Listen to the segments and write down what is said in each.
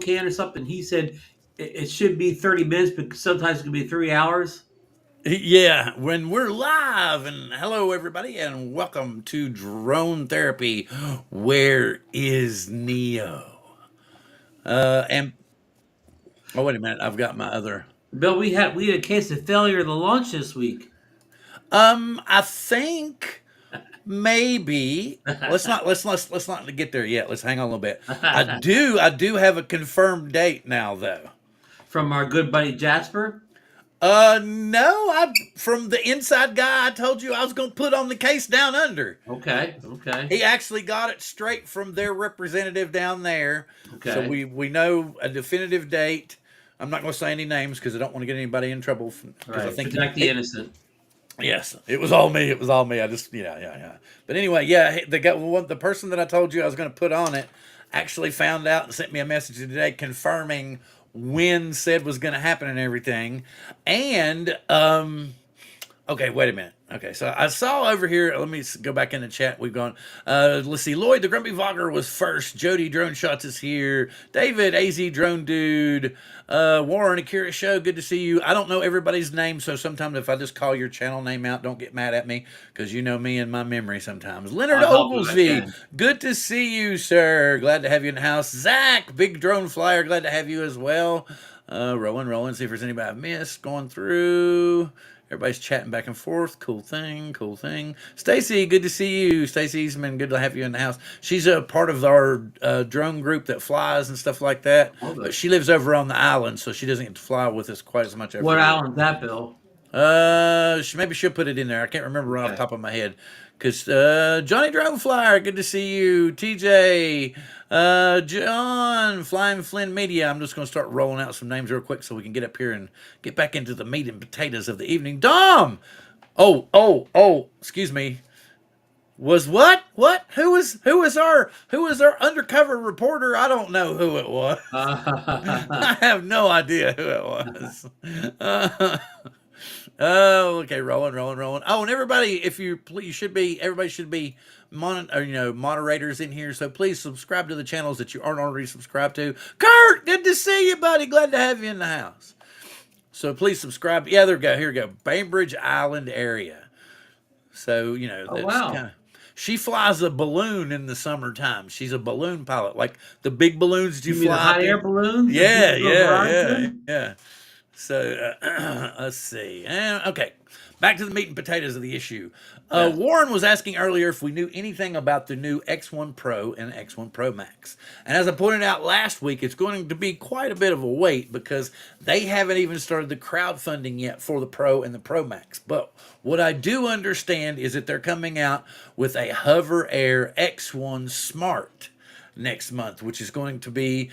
can or something. He said it should be 30 minutes, but sometimes it can be 3 hours. Yeah, when we're live, and hello everybody, and welcome to Drone Therapy. Where is Neo? And oh, wait a minute, I've got my other. Bill, we had a case of failure of the launch this week. I think maybe let's not get there yet. Let's hang on a little bit. I do have a confirmed date now, though. From our good buddy Jasper. No, I from the inside guy I told you I was going to put on the case down under. Okay, okay, He actually got it straight from their representative down there. So okay. we know a definitive date. I'm not going to say any names because I don't want to get anybody in trouble. All Because I right, think protect the innocent. yes, it was all me. It was all me. I just yeah. But anyway, yeah, the person that I told you I was going to put on it actually found out and sent me a message today confirming when said was going to happen and everything. And okay, wait a minute. Okay, so I saw over here. Let me go back in the chat. We've gone. Let's see. Lloyd, the Grumpy Vlogger, was first. Jody Drone Shots is here. David, AZ Drone Dude. Warren, Akira Show. Good to see you. I don't know everybody's name, so sometimes if I just call your channel name out, don't get mad at me because you know me and my memory sometimes. Leonard I'll help if I Oglesby. can. Good to see you, sir. Glad to have you in the house. Zach, Big Drone Flyer. Glad to have you as well. Rolling. See if there's anybody I've missed. Going through. Everybody's chatting back and forth. Cool thing. Stacy, good to see you. Stacy Eastman, good to have you in the house. She's a part of our drone group that flies and stuff like that. But she lives over on the island, so she doesn't get to fly with us quite as much. What island's that, Bill? Maybe she'll put it in there. I can't remember right off the Okay. top of my head. Because Johnny Drone Flyer, good to see you. TJ, John, Flying Flynn Media. I'm just going to start rolling out some names real quick so we can get up here and get back into the meat and potatoes of the evening. Dom! Oh, excuse me. Was what? What? Who was our undercover reporter? I don't know who it was. I have no idea who it was. Oh, okay, rolling. Oh, and everybody, if you please, everybody should be moderators in here. So please subscribe to the channels that you aren't already subscribed to. Kurt, good to see you, buddy. Glad to have you in the house. So please subscribe. Yeah, there we go. Here we go. Bainbridge Island area. So Oh that's wow. kind of. She flies a balloon in the summertime. She's a balloon pilot, like the big balloons that you You mean the fly hot up air in. balloons that Yeah, people go yeah, around yeah, in? yeah. So let's see. Okay, back to the meat and potatoes of the issue. Yes. Warren was asking earlier if we knew anything about the new X1 Pro and X1 Pro Max. And as I pointed out last week, it's going to be quite a bit of a wait because they haven't even started the crowdfunding yet for the Pro and the Pro Max. But what I do understand is that they're coming out with a Hover Air X1 Smart next month, which is going to be,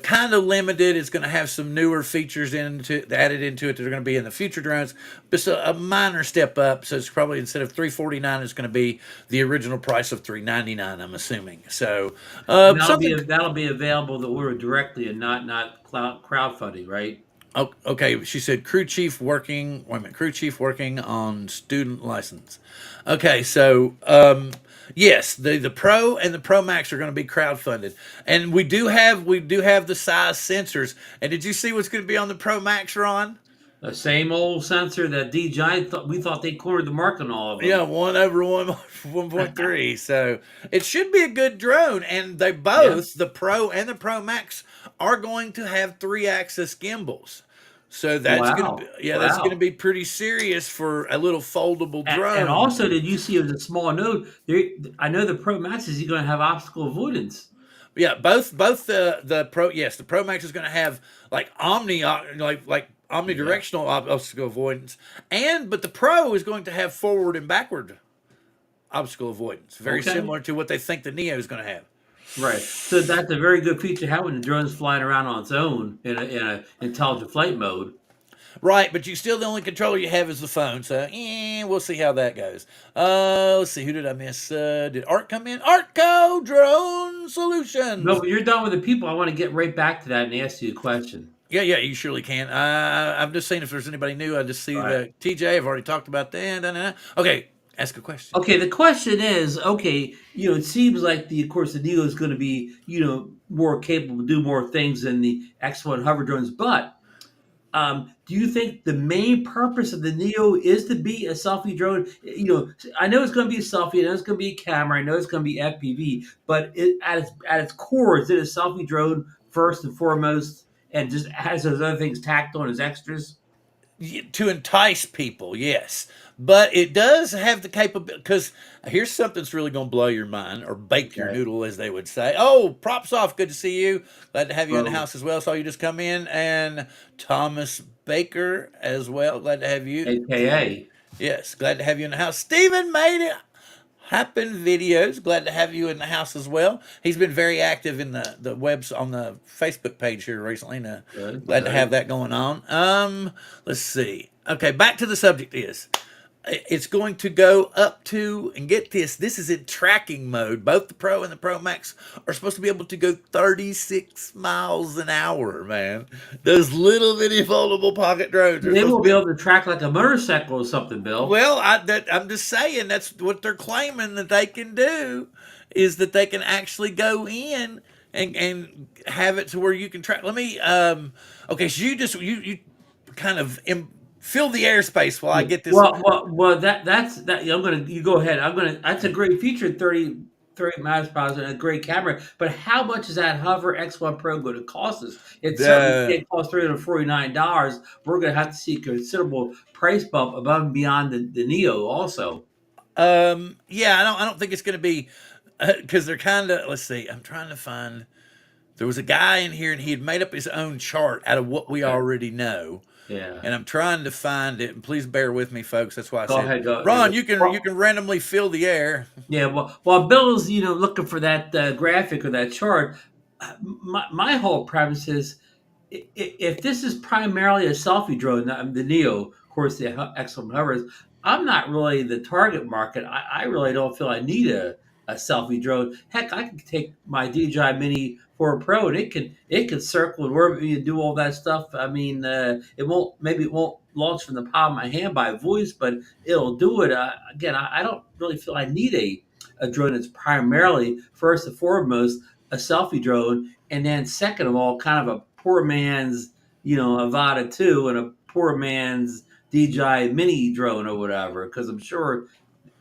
kind of limited. It's going to have some newer features added into it that are going to be in the future drones. Just a minor step up. So it's probably instead of $349, it's going to be the original price of $399. I'm assuming. So And something. that'll be available to order directly and not crowdfunding, right? Oh, okay, she said crew chief working. Wait a minute, crew chief working on student license. Okay, so yes, the Pro and the Pro Max are going to be crowdfunded, and we do have the size sensors. And did you see what's going to be on the Pro Max, Ron? The same old sensor that DJI we thought they cornered the market on all of Yeah, them. 1/1.3. So it should be a good drone, and they Yeah. both, the Pro and the Pro Max, are going to have 3-axis gimbals. So that's gonna be, Wow. that's gonna Wow. be pretty serious for a little foldable And drone. also, did you see it was a small node? I know the Pro Max is going to have obstacle avoidance. Yeah, both the Pro, yes, the Pro Max is going to have like like Yeah. omnidirectional obstacle avoidance, but the Pro is going to have forward and backward obstacle avoidance, very Okay. similar to what they think the Neo is going to have. Right. So that's a very good feature to have when the drone's flying around on its own in a intelligent flight mode. Right, but the only controller you have is the phone, so we'll see how that goes. Let's see, who did I miss? Did Art come in? Artco Drone No, Solutions. but you're done with the people. I want to get right back to that and ask you a question. Yeah, you surely can. I'm just seeing if there's anybody new. I just see All right. that TJ. I've already talked about that. Okay, ask a question. Okay, the question is, okay, it seems like of course, the Neo is going to be, more capable to do more things than the X1 hover drones. But do you think the main purpose of the Neo is to be a selfie drone? You know, I know it's going to be a selfie, I know it's going to be a camera, I know it's going to be FPV, but at its core, is it a selfie drone first and foremost, and just has those other things tacked on as extras? To entice people, yes, but it does have the capability. Because here's something that's really going to blow your mind, or bake your Okay. noodle, as they would say. Oh, props off! Good to see you. Glad to have you in the Well, house as well. Saw you just come in, and Thomas Baker as well. Glad to have you. AKA. Yes, glad to have you in the house. Stephen made it happen videos. Glad to have you in the house as well. He's been very active in the webs on the Facebook page here recently. And, Good, glad to good. have that going on. Let's see. Okay, back to the subject is it's going to go up to, and get this, this is in tracking mode. Both the Pro and the Pro Max are supposed to be able to go 36 miles an hour, man. Those little bitty foldable pocket drones are They supposed will to be be. able to track like a motorcycle or something, Bill. Well, I'm just saying that's what they're claiming that they can do, is that they can actually go in and have it to where you can track. Let me okay, so you kind of fill the airspace while I Yeah. get this. Well. That. I'm gonna. You go ahead. I'm gonna. That's a great feature. 30 miles per hour and a great camera. But how much is that Hover X1 Pro going to cost us? It certainly The can't cost $349. We're going to have to see a considerable price bump above and beyond the Neo. Also, Yeah, I don't think it's going to be, because they're kind of, let's see, I'm trying to find. There was a guy in here and he had made up his own chart out of what we okay, already know. yeah. And I'm trying to find it. And please bear with me, folks. That's why I Go said, ahead. Go. Ron, you can Well, randomly fill the air. yeah. Well, while Bill's looking for that graphic or that chart, my whole premise is if this is primarily a selfie drone, the Neo, of course, the X1 hovers, I'm not really the target market. I really don't feel I need a selfie drone. Heck, I can take my DJI Mini 4 Pro and it can circle and orbit me and do all that stuff. I mean, it won't launch from the palm of my hand by voice, but it'll do it. Again, I don't really feel I need a drone that's primarily first and foremost a selfie drone, and then second of all, kind of a poor man's, Avata 2 and a poor man's DJI Mini drone or whatever, because I'm sure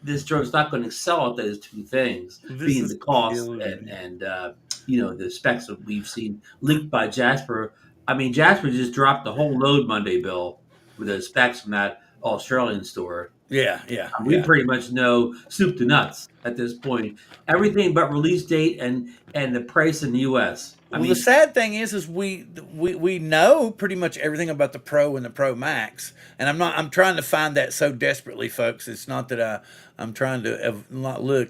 this drone's not going to excel at those two things, This being is the cost killing me. and the specs that we've seen leaked by Jasper. I mean, Jasper just dropped the whole load Monday, Bill, with those specs from that Australian store. Yeah, yeah, We yeah. pretty much know soup to nuts at this point. Everything but release date and the price in the U.S. I Well, the mean, sad thing is we know pretty much everything about the Pro and the Pro Max, and I'm trying to find that so desperately, folks. It's not that I'm trying to not look.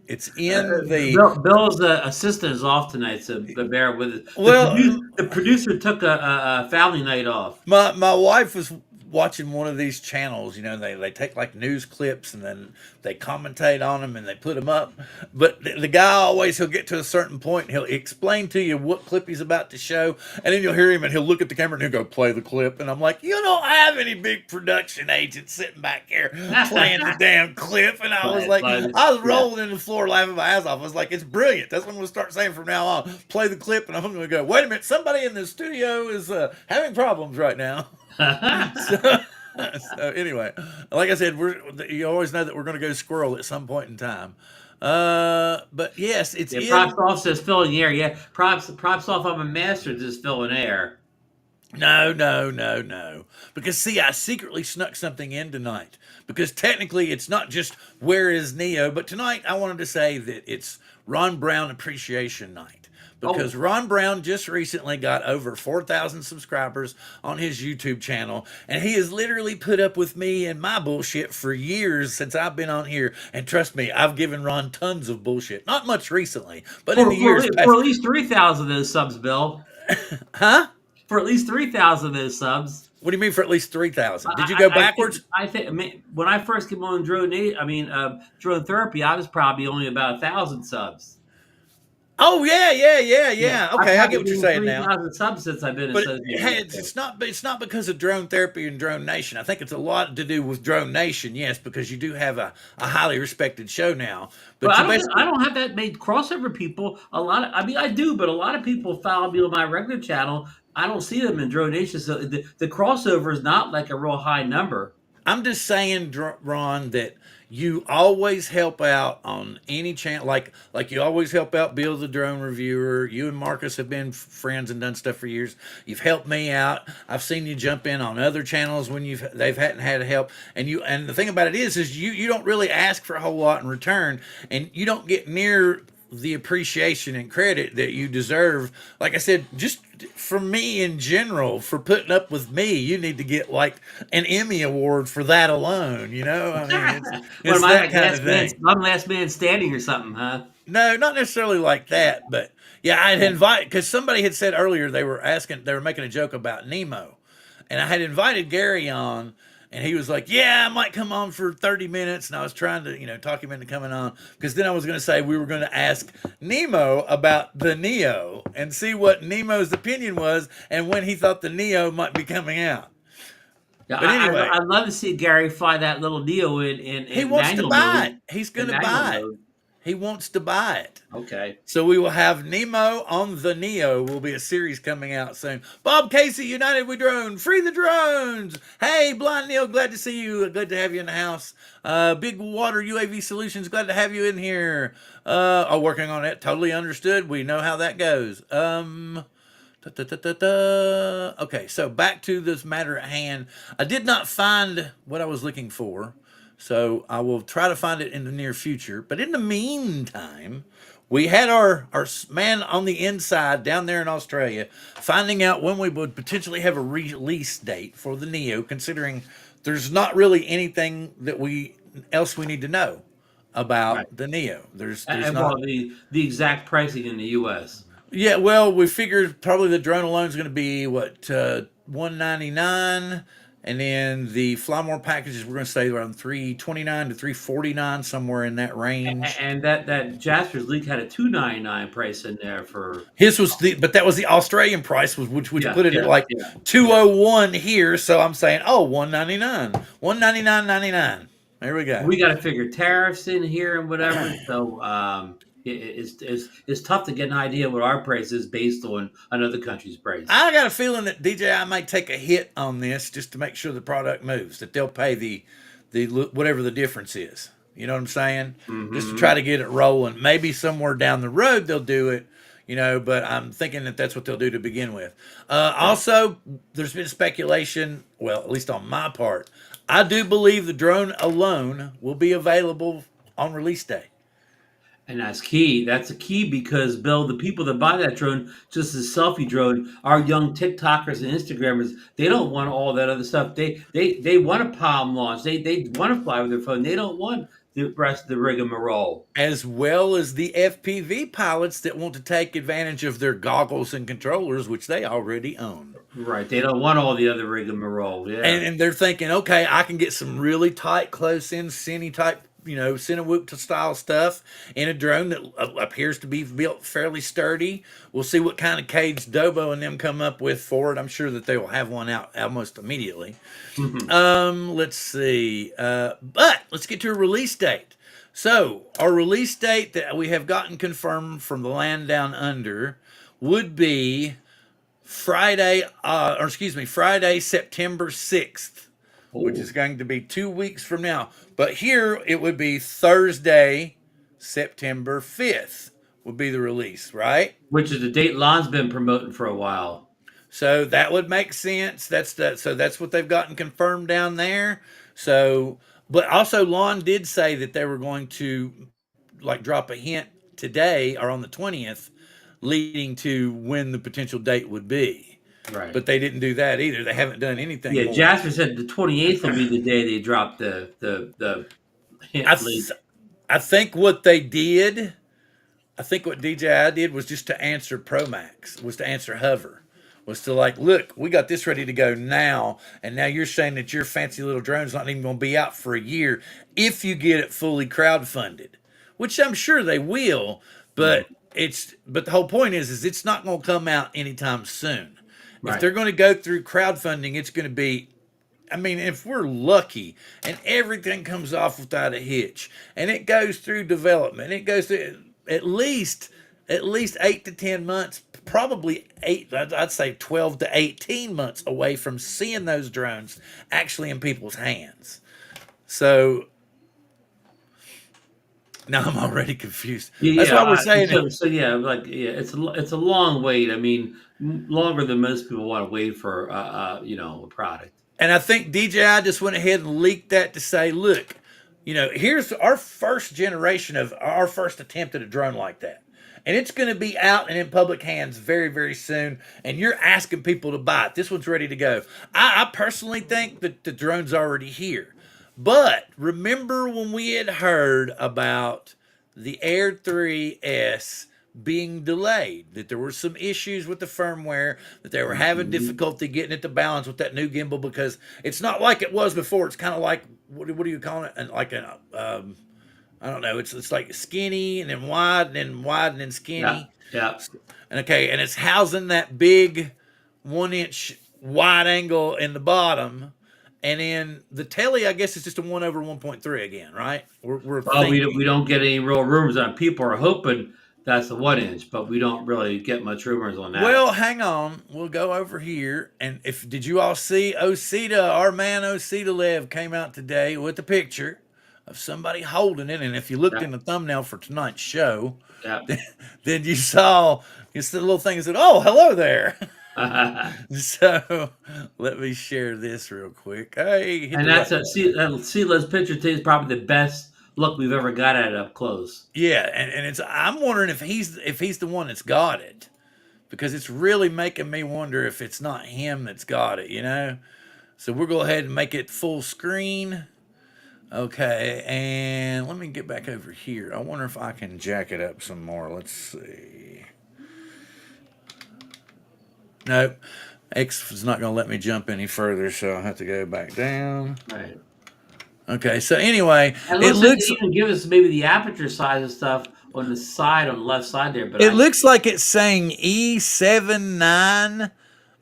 It's in the. Bill's assistant is off tonight, so bear with it. Well, The producer took a family night off. my wife was watching one of these channels. They take like news clips and then they commentate on them and they put them up. But the guy always, he'll get to a certain point and he'll explain to you what clip he's about to show, and then you'll hear him and he'll look at the camera and he'll go play the clip. And I'm like, you don't have any big production agents sitting back here playing the damn clip. And I was like, I was Yeah. rolling in the floor laughing my ass off. I was like, it's brilliant. That's what I'm going to start saying from now on. Play the clip, and I'm going to go, wait a minute, somebody in the studio is having problems right now. so, so anyway, like I said, you always know that we're going to go squirrel at some point in time. But yes, it's Yeah, in. props off says fill in the air. Yeah, props off. I'm a master at this fill in air. No, no, no, no. Because see, I secretly snuck something in tonight. Because technically, it's not just where is Neo, but tonight I wanted to say that it's Ron Brown Appreciation Night. Because Oh, Ron Brown just recently got over 4,000 subscribers on his YouTube channel, and he has literally put up with me and my bullshit for years since I've been on here. And trust me, I've given Ron tons of bullshit. Not much recently, but in the years for past. at least 3,000 of those subs, Bill. Huh? For at least 3,000 of those subs. What do you mean for at least 3,000? Did you go backwards? I think. I mean, when I first came on drone therapy, I was probably only about 1,000 subs. Oh yeah, Yeah, yeah. I've Okay, I get probably what you're gained saying now. 3,000 subs since I've been But associated hey, with it. it's not because of Drone Therapy and Drone Nation. I think it's a lot to do with Drone Nation, yes, because you do have a highly respected show now. But But you I basically, don't have that made crossover people. I mean, I do, but a lot of people follow me on my regular channel. I don't see them in Drone Nation, so the crossover is not like a real high number. I'm just saying, Ron, that you always help out on any channel. Like you always help out Bill the Drone Reviewer. You and Marcus have been friends and done stuff for years. You've helped me out. I've seen you jump in on other channels when they've hadn't had help. And the thing about it is you don't really ask for a whole lot in return, and you don't get near the appreciation and credit that you deserve. Like I said, just from me in general for putting up with me, you need to get like an Emmy award for that alone. You know, I mean, What it's am I that like kind of last man? thing. I'm last man standing or something, huh? No, not necessarily like that, but yeah, I'd invite because somebody had said earlier they were making a joke about Nemo, and I had invited Gary on, and he was like, "Yeah, I might come on for 30 minutes," and I was trying to talk him into coming on because then I was going to say we were going to ask Nemo about the Neo and see what Nemo's opinion was and when he thought the Neo might be coming out. Yeah, But anyway, I'd love to see Gary fly that little Neo he in wants to manual buy mode. it. He's going In to manual buy it. mode. He wants to buy it. Okay. So we will have Nemo on the Neo will be a series coming out soon. Bob Casey, United We Drone, free the drones. Hey, Blind Neil, glad to see you. Good to have you in the house. Big Water UAV Solutions, glad to have you in here. Working on it. Totally understood. We know how that goes. Okay, so back to this matter at hand. I did not find what I was looking for, so I will try to find it in the near future. But in the meantime, we had our man on the inside down there in Australia finding out when we would potentially have a release date for the Neo, considering there's not really anything that we need to know Right. about the Neo. There's And not. well, the exact pricing in the U.S. Yeah, well, we figured probably the drone alone is going to be what 199, and then the fly more packages we're going to stay around 329 to 349, somewhere in that range. And that Jasper's leak had a 299 price in there for. His was but that was the Australian price, which Yeah, put it at yeah, like yeah, yeah. 201 here. So I'm saying, oh, 199, 199.99. There we go. We got to figure tariffs in here and whatever. So it's tough to get an idea what our price is based on another country's price. I got a feeling that DJI might take a hit on this just to make sure the product moves. That they'll pay the whatever the difference is. You know what I'm saying? Just to try Hmm. to get it rolling. Maybe somewhere down the road they'll do it. But I'm thinking that that's what they'll do to begin with. Right. Also, there's been speculation. Well, at least on my part, I do believe the drone alone will be available on release day. And that's key. That's a key because Bill, the people that buy that drone, just as selfie drone, our young TikTokers and Instagrammers, they don't want all that other stuff. They want a palm launch. They want to fly with their phone. They don't want the rest of the rigmarole. As well as the FPV pilots that want to take advantage of their goggles and controllers, which they already own. Right. They don't want all the other rigmarole. Yeah. And they're thinking, okay, I can get some really tight, close in, cine type, Cinewhoop style stuff in a drone that appears to be built fairly sturdy. We'll see what kind of cage Dobo and them come up with for it. I'm sure that they will have one out almost immediately. Let's see. But let's get to a release date. So, our release date that we have gotten confirmed from the land down under would be Friday, September 6th, which Oh, is going to be 2 weeks from now. But here it would be Thursday, September 5th, would be the release, right? which is the date Lon's been promoting for a while. So that would make sense. So that's what they've gotten confirmed down there. So, but also Lon did say that they were going to like drop a hint today or on the 20th, leading to when the potential date would be. Right. But they didn't do that either. They haven't done anything Yeah, more. Jasper said the 28th will be the day they drop the I hint leak. th- I think what they did, I think what DJI did was just to answer ProMax, was to answer Hover, was to like, look, we got this ready to go now, and now you're saying that your fancy little drone's not even going to be out for a year if you get it fully crowdfunded, which I'm sure they will, but but the whole point is it's not going to come out anytime soon. If Right. they're going to go through crowdfunding, it's going to be, I mean, if we're lucky and everything comes off without a hitch and it goes through development, it goes through at least 8 to 10 months, probably eight, I'd say 12 to 18 months away from seeing those drones actually in people's hands. So now I'm already confused. Yeah, That's yeah. why we're saying it. So yeah, like yeah, it's a long wait. I mean, longer than most people want to wait for a product. And I think DJI just went ahead and leaked that to say, look, here's our first generation of our first attempt at a drone like that. And it's going to be out and in public hands very, very soon. And you're asking people to buy it. This one's ready to go. I personally think that the drone's already here. But remember when we had heard about the Air 3S being delayed, that there were some issues with the firmware, that they were having difficulty getting it to balance with that new gimbal because it's not like it was before. It's kind of like, what do you call it? And like I don't know. It's like skinny and then wide and then wide and then skinny. Yeah, yeah. And okay, and it's housing that big 1-inch wide angle in the bottom. And then the telly, I guess, is just a 1/1.3 again, right? We're Well, thinking. we don't get any real rumors on. People are hoping that's the 1 inch, but we don't really get much rumors on that. Well, hang on. We'll go over here. And did you all see Osita, our man Osita Lev came out today with a picture of somebody holding it. And if you looked Yeah, in the thumbnail for tonight's show, yeah. then you saw it's the little thing that said, "Oh, hello there." So let me share this real quick. Hey, hit And the that's like. see Les picture today is probably the best look we've ever got at it up close. Yeah, and it's I'm wondering if he's the one that's got it. Because it's really making me wonder if it's not him that's got it. So we'll go ahead and make it full screen. Okay, and let me get back over here. I wonder if I can jack it up some more. Let's see. Nope. X is not going to let me jump any further, so I'll have to go back down. Right. Okay, so anyway, And it it looks like they looks even give us maybe the aperture size and stuff on the side, on the left side there. But it looks like it's saying E79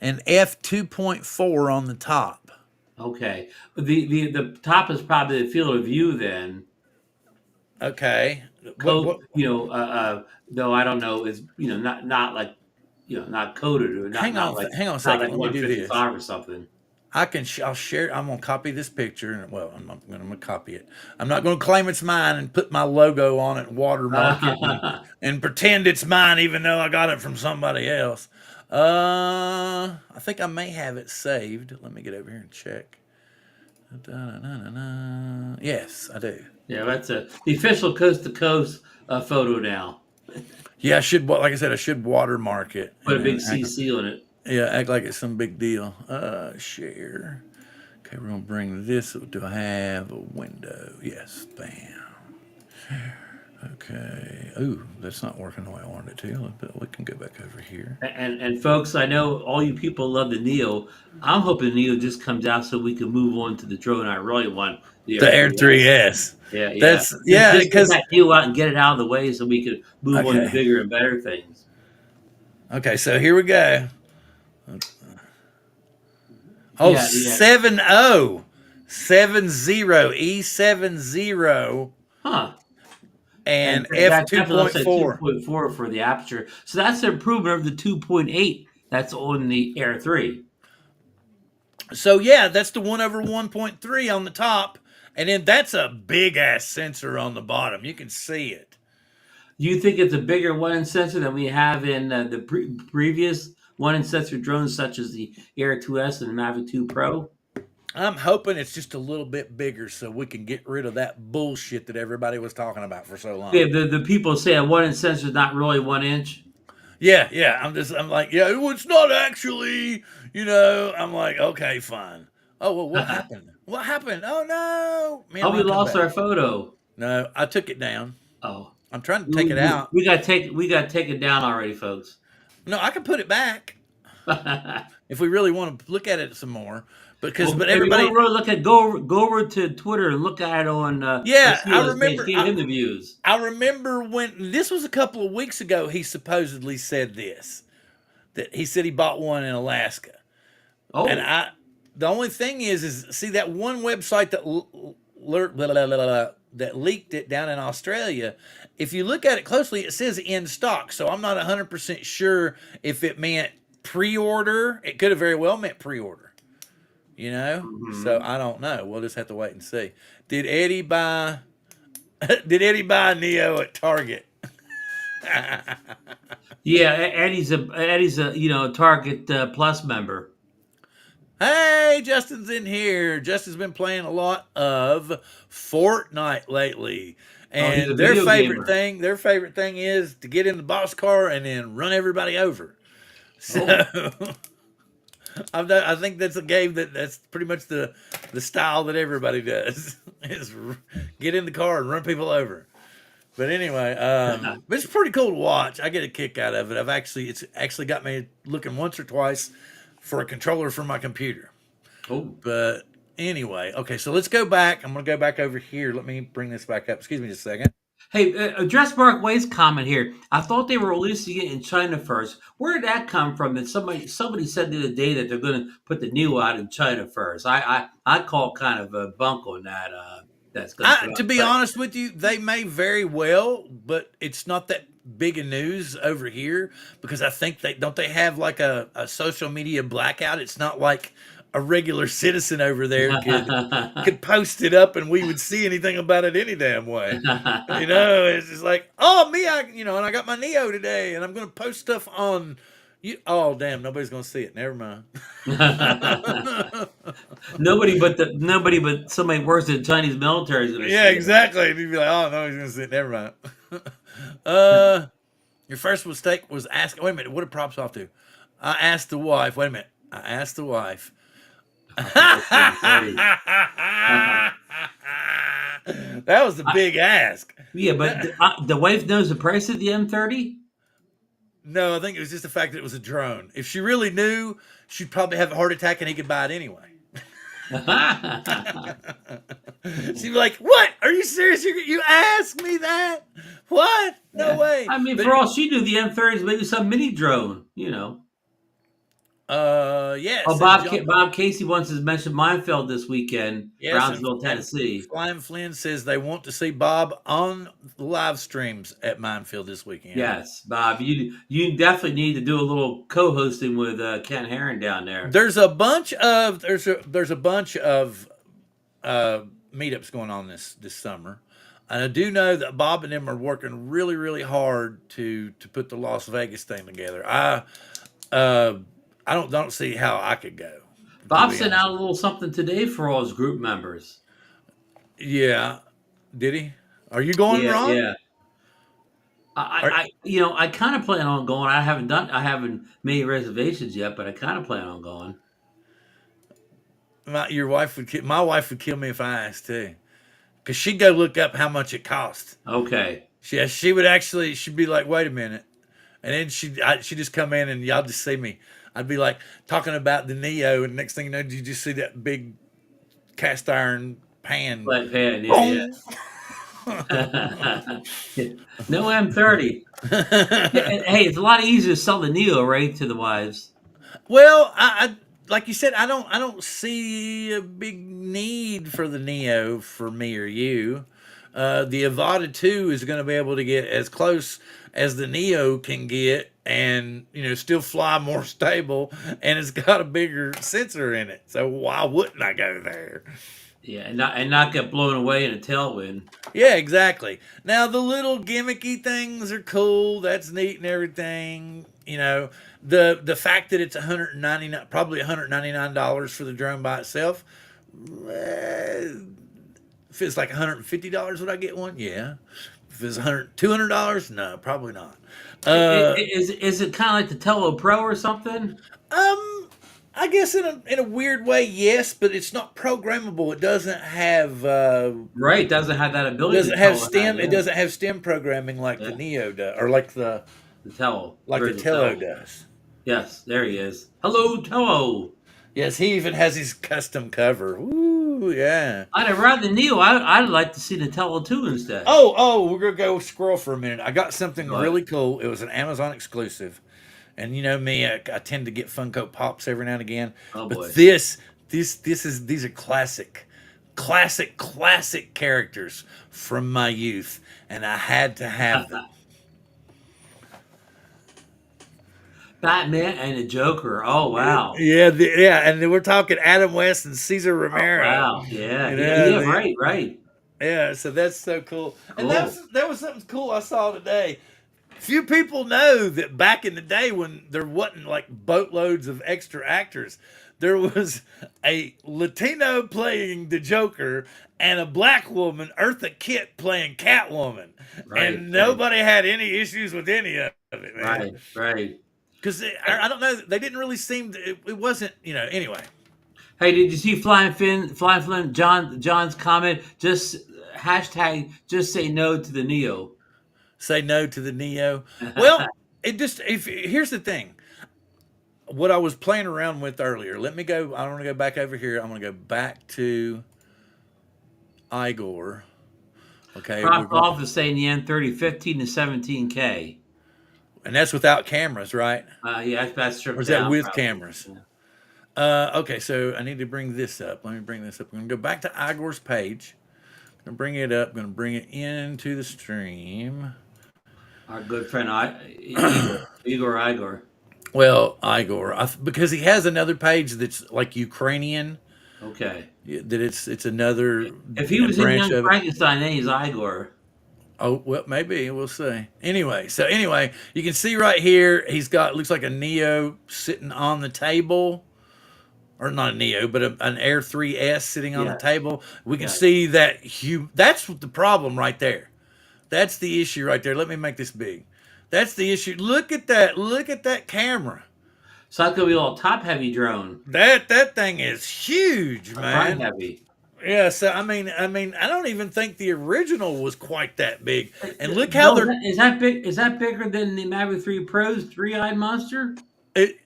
and F2.4 on the top. okay, but the top is probably the field of view then. Okay. Code, though I don't know, is not like not coded or Hang on, hang on a not second. like Let me do this. 155 or something. I'll share. I'm gonna copy this picture, and well, I'm gonna copy it. I'm not gonna claim it's mine and put my logo on it, and watermark it, and pretend it's mine, even though I got it from somebody else. I think I may have it saved. Let me get over here and check. Da-da-da-da-da. Yes, I do. Yeah, that's the official coast to coast photo now. Yeah, I should. Like I said, I should watermark it. Put a And big then CC on it. yeah, act like it's some big deal. Share. Okay, we're gonna bring this. Do I have a window? Yes. Bam. Okay. Ooh, that's not working the way I wanted it to. But we can go back over here. And folks, I know all you people love the Neo. I'm hoping the Neo just comes out so we can move on to the drone I really want. The Air 3S. Yeah, yeah. That's yeah, Just get because that Neo out and get it out of the way so we can move on to okay. bigger and better things. Okay, so here we go. Oh, Yeah, yeah. 70. E70 Huh. and That definitely looks like F2.4. 2.4 for the aperture. So that's an improvement of the 2.8 that's on the Air 3. So yeah, that's the 1/1.3 on the top, and then that's a big ass sensor on the bottom. You can see it. Do you think it's a bigger 1 inch sensor than we have in the previous 1 inch sensor drones, such as the Air 2S and the Mavic 2 Pro? I'm hoping it's just a little bit bigger so we can get rid of that bullshit that everybody was talking about for so long. Yeah, the people say a 1 inch sensor is not really 1 inch. Yeah. I'm like, yeah, well, it's not actually, I'm like, okay, fine. Oh, well, what happened? What happened? Oh, no. Man, Oh, we I'll come lost back. our photo. No, I took it down. Oh, I'm trying to take it out. We got to take it down already, folks. No, I can put it back. if we really want to look at it some more. Because, Well, but if you want everybody, to really look at go over to Twitter and look at it on and yeah, see those page, give him the views. I remember when this was a couple of weeks ago. He supposedly said this, that he said he bought one in Alaska, and Oh, the only thing is see that one website that that leaked it down in Australia. If you look at it closely, it says in stock. So I'm not 100% sure if it meant pre-order. It could have very well meant pre-order. You know, so mhm. I don't know. We'll just have to wait and see. Did Eddie buy? Did Eddie buy a Neo at Target? Yeah, Eddie's a Target Plus member. Hey, Justin's in here. Justin's been playing a lot of Fortnite lately. Oh, he's a And video gamer. their favorite thing is to get in the box car and then run everybody over. So Oh, I think that's a game that's pretty much the style that everybody does is get in the car and run people over. But anyway, it's pretty cool to watch. I get a kick out of it. It's actually got me looking once or twice for a controller for my computer. oh. But anyway, okay, so let's go back. I'm going to go back over here. Let me bring this back up. Excuse me just a second. Hey, address Mark Wade's comment here. I thought they were releasing it in China first. Where did that come from? That somebody said the other day that they're going to put the new out in China first. I call kind of a bunk on that. That's going to put out To in be China. honest with you, they may very well, but it's not that big a news over here because I think they have like a social media blackout. It's not like a regular citizen over there could post it up and we would see anything about it any damn way. You know, it's just like, oh me, and I got my Neo today, and I'm gonna post stuff on you. Oh damn, nobody's gonna see it. Never mind. Nobody but somebody worse in the Chinese military is going to Yeah, see it. exactly. And you'd be like, oh no, he's gonna see it. Never mind. uh, your first mistake was asking. Wait a minute, what did props off to? I asked the wife. Wait a minute. I asked the wife. About the M30. That was the big ask. Yeah, but the wife knows the price of the M30. No, I think it was just the fact that it was a drone. If she really knew, she'd probably have a heart attack and he could buy it anyway. She'd be like, "What? Are you serious? You asked me that? What? No Yeah, way!" I mean, But for all she knew, the M30 is maybe some mini drone. yeah, it Oh, says John. Bob Casey once has mentioned Minefield this weekend, Yes, Brownsville, and Tennessee. Flying Flynn says they want to see Bob on the live streams at Minefield this weekend. Yes, Bob, you definitely need to do a little co-hosting with Ken Herron down there. There's a bunch of meetups going on this summer. And I do know that Bob and them are working really, really hard to put the Las Vegas thing together. Uh, I don't see how I could go. To Bob be sent honest, out a little something today for all his group members. yeah, did he? Are you going, Yeah, Ron? yeah. Are, I kind of plan on going. I haven't made reservations yet, but I kind of plan on going. your wife my wife would kill me if I asked too, because she'd go look up how much it cost. Okay. She would actually. She'd be like, "Wait a minute," and then she'd just come in and y'all just see me. I'd be like talking about the Neo, and next thing you know, you just see that big cast iron pan. Flat pan, yeah, Boom. yeah. No M30. Yeah, and, hey, it's a lot easier to sell the Neo, right, to the wives. Well, I like you said, I don't see a big need for the Neo for me or you. The Avata 2 is going to be able to get as close as the Neo can get, and still fly more stable, and it's got a bigger sensor in it. So why wouldn't I go there? Yeah, and not get blown away in a tailwind. Yeah, exactly. Now the little gimmicky things are cool. That's neat and everything. The fact that it's 199, probably $199 for the drone by itself. eh, If it's like $150, would I get one? Yeah. If it's $200, no, probably not. Uh, Is it kind of like the Tello Pro or something? um, I guess in a weird way, yes, but it's not programmable. It Right, doesn't have that ability to doesn't have tell that. stem. It Yeah, doesn't have stem programming like the yeah. Neo does, or like the The Tello, like the original Tello Tello. does. Yes, there he is. Hello, hello. Yes, he even has his custom cover. Ooh, yeah. I'd rather Neo. I'd like to see the Tello 2 instead. Oh, we're gonna go Squirrel for a minute. I got something But really cool. It was an Amazon exclusive, and you know me, I tend to get Funko Pops every now and again. oh But boy, these are classic characters from my youth, and I had to have them. Batman and the Joker. Oh wow. Yeah, and then we're talking Adam West and Caesar Oh Romero. wow. Yeah. You Yeah. know, Yeah. Right. Right. yeah. So that's so cool. And Cool. that was something cool I saw today. Few people know that back in the day when there wasn't like boatloads of extra actors, there was a Latino playing the Joker and a black woman, Eartha Kitt, playing Catwoman, Right. and Right. nobody had any issues with any of it, man. Right. Right. Because I don't know, they didn't really seem to, it wasn't, anyway. Hey, did you see Flying Finn? Flying Flynn. John's comment. Just hashtag. Just say no to the Neo. Say no to the Neo. Well, it just, if here's the thing, what I was playing around with earlier. Let me go. I want to go back over here. I'm going to go back to Igor. Okay, we're Dropped going, off is saying the N30 15 to 17K. and that's without cameras, right? Yeah, that's Or stripped is that down with probably. cameras? Yeah. Okay, so I need to bring this up. Let me bring this up. I'm going to go back to Igor's page. I'm going to bring it up. I'm going to bring it into the stream. Our good friend Igor. Well, Igor, because he has another page that's like Ukrainian. Okay. That it's another If he was in branch Young of it. Frankenstein, then he's Igor. Oh well, maybe we'll see. Anyway, you can see right here he's got looks like a Neo sitting on the table, or not a Neo, but an Air 3S sitting on the Yes. table. We can Yes. see that that's the problem right there. That's the issue right there. Let me make this big. That's the issue. Look at that. Look at that camera. So that's gonna be a little top heavy drone. That thing is huge, Or front man. heavy. Yeah, so I mean, I don't even think the original was quite that big. And look how Bill, they're is that big? Is that bigger than the Mavic 3 Pro's three-eyed monster? it,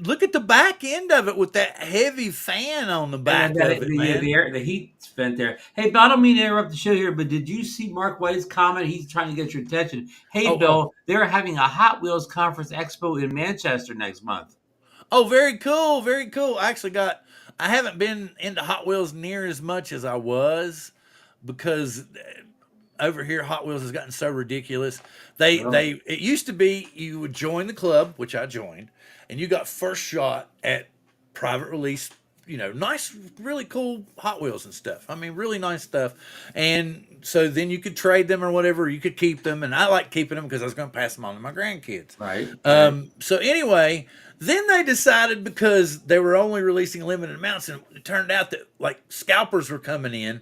look at the back end of it with that heavy fan on the And then back of it, man. the heat's vent there. Hey, Bill, I don't mean to interrupt the show here, but did you see Mark White's comment? He's trying to get your attention. Hey, Oh, Bill, they're having a Hot Wheels conference expo in Manchester next month. very cool, very cool. I haven't been into Hot Wheels near as much as I was because over here Hot Wheels has gotten so ridiculous. Really? It used to be you would join the club, which I joined, and you got first shot at private release, nice, really cool Hot Wheels and stuff. I mean, really nice stuff. And so then you could trade them or whatever. You could keep them, and I like keeping them because I was going to pass them on to my grandkids. Right. Right. So anyway, then they decided because they were only releasing limited amounts, and it turned out that like scalpers were coming in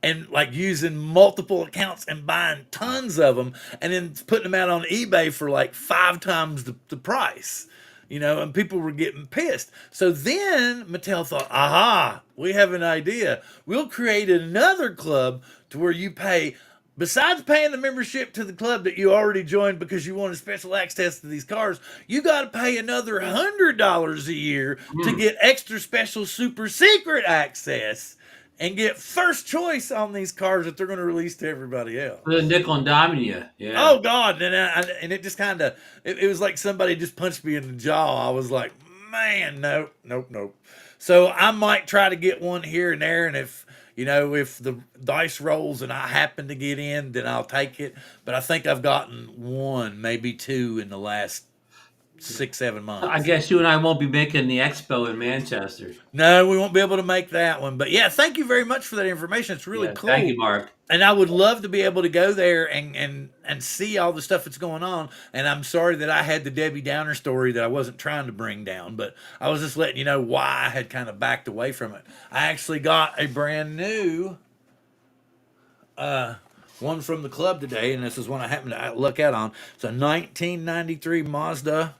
and like using multiple accounts and buying tons of them, and then putting them out on eBay for like 5 times the price. And people were getting pissed. So then Mattel thought, aha, we have an idea. We'll create another club to where you pay, besides paying the membership to the club that you already joined because you wanted special access to these cars, you got to pay another $100 a year to get extra special super secret access and get first choice on these cars that they're going to release to everybody else. The nickel and diming you. Yeah. Oh God! And it just kind of it was like somebody just punched me in the jaw. I was like, man, nope. So I might try to get one here and there, and if the dice rolls and I happen to get in, then I'll take it. But I think I've gotten one, maybe two in the last 6-7 months. I guess you and I won't be making the expo in Manchester. No, we won't be able to make that one. But yeah, thank you very much for that information. It's really Yeah, cool. thank you, Mark. And I would love to be able to go there and see all the stuff that's going on. And I'm sorry that I had the Debbie Downer story that I wasn't trying to bring down, but I was just letting you know why I had kind of backed away from it. I actually got a brand new one from the club today, and this is one I happened to look out on. It's a 1993 Mazda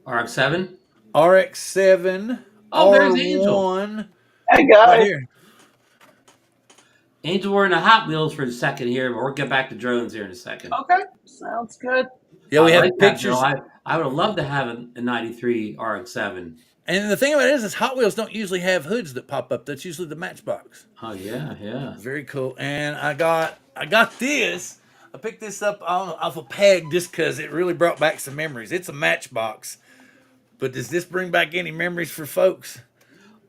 RX-7. RX-7 Oh, there's Angel. R1 Hey right guys, here. Angel, we're in the Hot Wheels for a second here, but we'll get back to drones here in a second. okay, sounds good. Yeah, I we have like that, Bill. pictures. I would love to have a 93 RX-7. And the thing about it is Hot Wheels don't usually have hoods that pop up. That's usually the Matchbox. Oh yeah, yeah. Very cool. And I got this. I picked this up off a peg just because it really brought back some memories. It's a Matchbox, but does this bring back any memories for folks?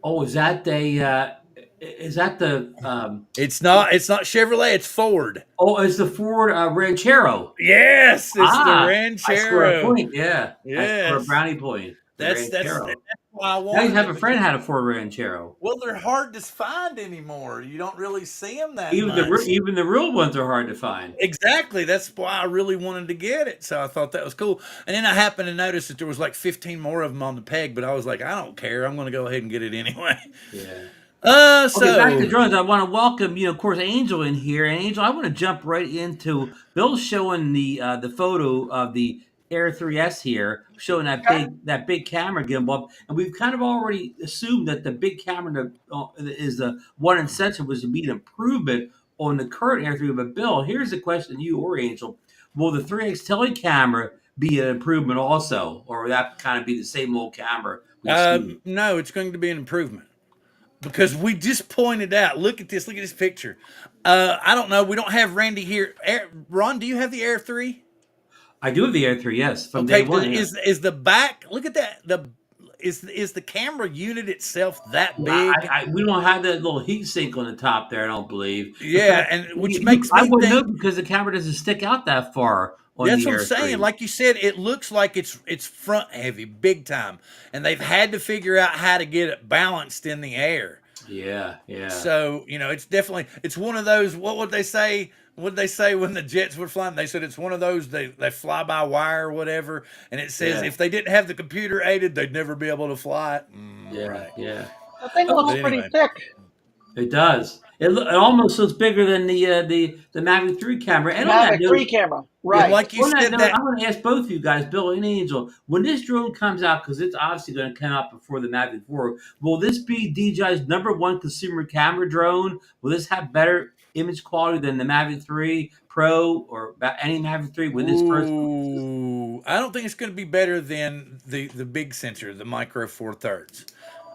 Oh, is that the It's not. It's not Chevrolet. It's Ford. oh, it's the Ford Ranchero. Yes, it's the Ah, I score a Ranchero. point. Yeah, I score a Yes, brownie point. The that's Ranchero. why I I used to wanted have it. a friend had a Ford Ranchero. Well, they're hard to find anymore. You don't really see them that much. Even the real ones are hard to find. Exactly. That's why I really wanted to get it. So I thought that was cool. And then I happened to notice that there was like 15 more of them on the peg, but I was like, I don't care. I'm going to go ahead and get it anyway. Yeah. Okay, back to So drones. I want to welcome, of course, Angel in here. And Angel, I want to jump right into Bill showing the photo of the Air 3S here, showing Okay. that big camera gimbal, and we've kind of already assumed that the big camera is the one in sensor was to be an improvement on the current Air 3. But Bill, here's a question to you or Angel: will the 3X tele camera be an improvement also, or will that kind of be the same old camera we've seen? no, it's going to be an improvement because we just pointed out. Look at this. Look at this picture. I don't know. We don't have Randy here. Ron, do you have the Air 3? I do have the Air 3, yes, from day Okay, one. Yeah. is the back? Look at that. Is the camera unit itself that Yeah, big? we don't have that little heat sink on the top there. I don't believe. In Yeah, fact, and which makes I me wouldn't know think because the camera doesn't stick out that far on that's the what I'm Air saying. 3. Like you said, it looks like it's front heavy, big time, and they've had to figure out how to get it balanced in the air. Yeah, yeah, So it's one of those. What would they say? What did they say when the jets were flying? They said it's one of those they fly by wire or whatever, and it says yeah, if they didn't have the computer aided, they'd never be able to fly it. yeah, Right. yeah. The thing Okay, looks But pretty anyway, thick. it does. It almost looks bigger than the Mavic 3 camera. And on that Mavic 3 note, camera. yeah. well, Right. like you On that said note, that. I want to ask both of you guys, Bill and Angel, when this drone comes out, because it's obviously going to come out before the Mavic 4, will this be DJI's number one consumer camera drone? Will this have better image quality than the Mavic 3 Pro or any Mavic 3 when this first releases? Ooh, I don't think it's going to be better than the big sensor, the Micro Four Thirds.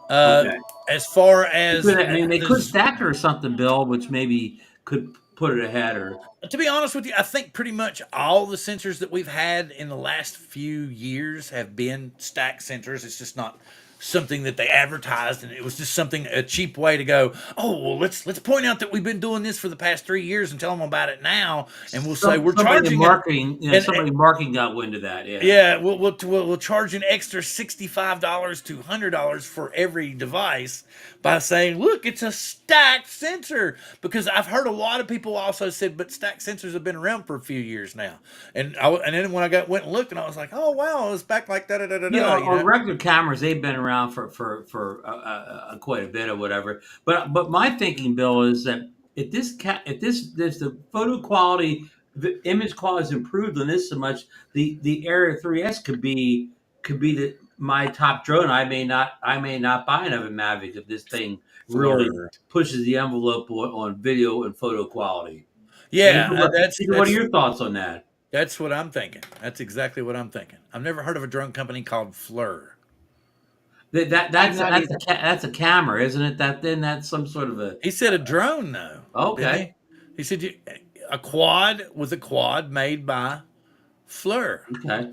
Okay. As far as I mean, they could the stack it or something, Bill, which maybe could put it ahead or. To be honest with you, I think pretty much all the sensors that we've had in the last few years have been stack sensors. It's just not something that they advertised, and it was just something a cheap way to go. Oh well, let's point out that we've been doing this for the past 3 years and tell them about it now, and we'll say we're Somebody in charging it. marketing, somebody in marketing got wind of that. Yeah. Yeah, we'll charge an extra $65 to $100 for every device by saying, look, it's a stacked sensor. Because I've heard a lot of people also said, but stacked sensors have been around for a few years now. And then when I went and looked, and I was like, oh wow, it's back like da da da da Yeah, da. on regular cameras, they've been around for quite a bit or whatever. But my thinking, Bill, is that if the photo quality, the image quality is improved on this so much, the Area 3S could be my top drone. I may not buy another Mavic if this thing really Fleur. pushes the envelope on video and photo quality. Yeah, Angel, what are your thoughts on that? that's what I'm thinking. That's exactly what I'm thinking. I've never heard of a drone company called Fleur. Not either. That's a camera, isn't it? That's some sort of a He said a drone though. Didn't he? okay. He said a quad was a quad made by Fleur. Okay.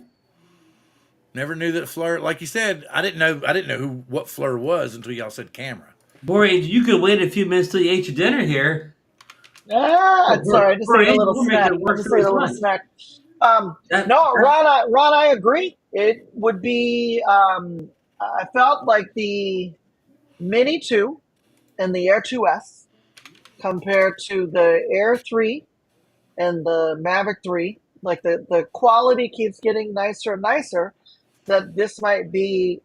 Never knew that Fleur. Like you said, I didn't know. What Fleur was until y'all said camera. Boy, you could wait a few minutes till you ate your dinner here. It's all right. I just ate a little We're making snack. it I work just for ate his a little lunch. snack. That, No, that- Ron, I agree. It would be. I felt like the Mini 2 and the Air 2S compared to the Air 3 and the Mavic 3, like the quality keeps getting nicer and nicer. That this might beat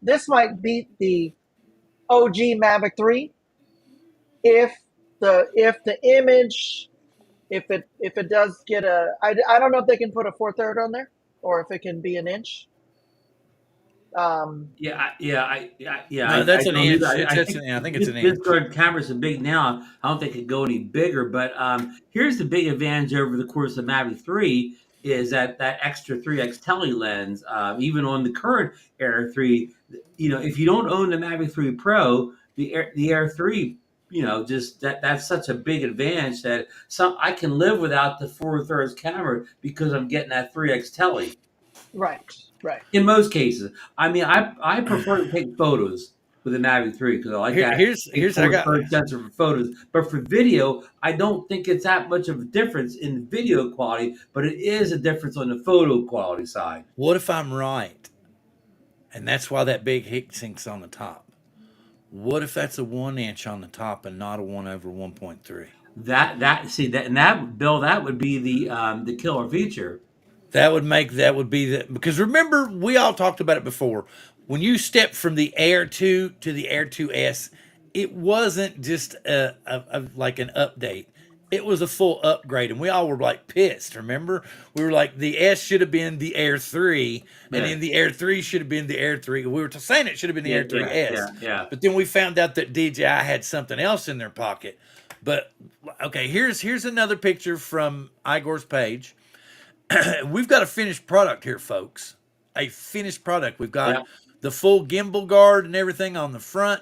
the OG Mavic 3 if the image if it does get I don't know if they can put a 4/3 on there or if it can be an inch. No, that's I an don't inch. either. I think it's an This inch. guard cameras are big now. I don't think it could go any bigger. But here's the big advantage over the course of Mavic 3. is that extra 3x tele lens. Even on the current Air 3, if you don't own the Mavic 3 Pro, the Air 3, just that's such a big advantage that I can live without the 4/3 camera because I'm getting that 3x tele. Right, right. In most cases, I mean, I prefer to take photos with the Mavic 3 because I like Here, that big here's I forward got. third sensor for photos. But for video, I don't think it's that much of a difference in the video quality, but it is a difference on the photo quality side. What if I'm right, and that's why that big heat sink's on the top? What if that's a 1 inch on the top and not a 1/1.3? That see that and that Bill, that would be the killer feature. That would be the, because remember we all talked about it before. When you step from the Air 2 to the Air 2S, it wasn't just like an update. It was a full upgrade, and we all were like pissed. Remember, we were like, the S should have been the Air 3, and Yeah, then the Air 3 should have been the Air 3. We were saying it should have been the yeah, Air yeah, yeah, 3S, yeah, but then we found out that DJI had something else in their pocket. But okay, here's another picture from Igor's page. We've got a finished product here, folks. A finished product. We've got yeah. the full gimbal guard and everything on the front.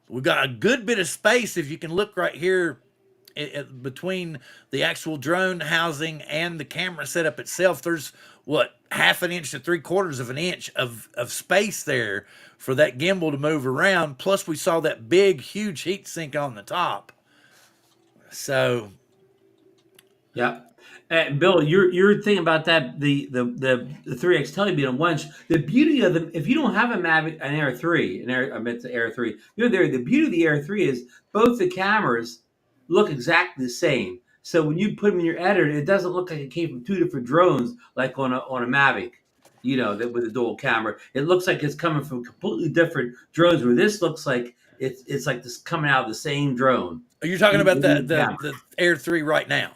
We've got a good bit of space. If you can look right here between the actual drone housing and the camera setup itself, there's what, 1/2 inch to 3/4 of an inch of space there for that gimbal to move around. Plus, we saw that big, huge heat sink on the top. So, Yeah. And Bill, you're thinking about that the 3x tele being a 1 inch. The beauty of them, if you don't have an Air 3, I meant the Air 3, the beauty of the Air 3 is both the cameras look exactly the same. So when you put them in your editor, it doesn't look like it came from two different drones, like on a Mavic, that with a dual camera. It looks like it's coming from completely different drones. Where this looks like it's like this coming out of the same drone. you're talking about In the the Air 3 right now.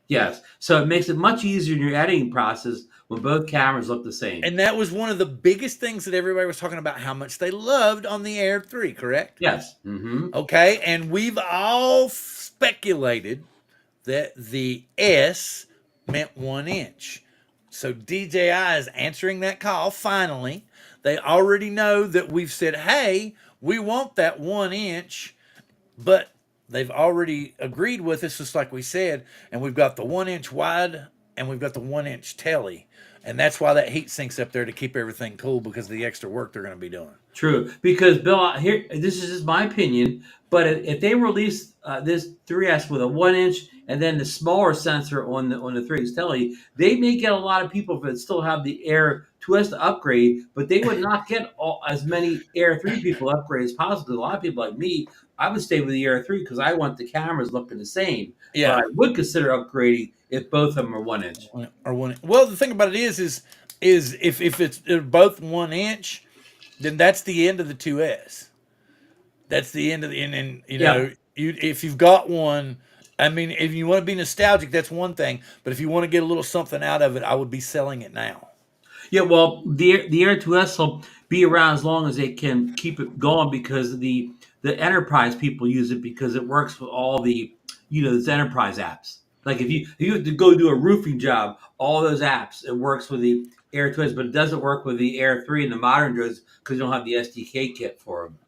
Yes. So it makes it much easier in your editing process when both cameras look the same. And that was one of the biggest things that everybody was talking about, how much they loved on the Air 3, correct? Yes. Mm-hmm. Okay, and we've all speculated that the S meant 1 inch. So DJI is answering that call finally. They already know that we've said, hey, we want that 1 inch, but they've already agreed with us, just like we said, and we've got the 1 inch wide and we've got the 1 inch telly. And that's why that heat sink's up there, to keep everything cool, because of the extra work they're going to be doing. True. Because Bill, here, this is just my opinion, but if they release this 3S with a 1 inch and then the smaller sensor on the 3X tele, they may get a lot of people that still have the Air 2S to upgrade, but they would not get as many Air 3 people upgrade as possible. Because a lot of people like me, I would stay with the Air 3 because I want the cameras looking the same. Yeah. But I would consider upgrading if both of them are 1 inch. Or 1 inch. Well, the thing about it is if it's they're both 1 inch, then that's the end of the 2S. That's the end of the, and if you've got one, I mean, if you want to be nostalgic, that's one thing. But if you want to get a little something out of it, I would be selling it now. Yeah, well, the Air 2S will be around as long as they can keep it going because the enterprise people use it because it works with all the those enterprise apps. Like if you have to go do a roofing job, all those apps, it works with the Air 2S, but it doesn't work with the Air 3 and the modern drones because you don't have the SDK kit for them.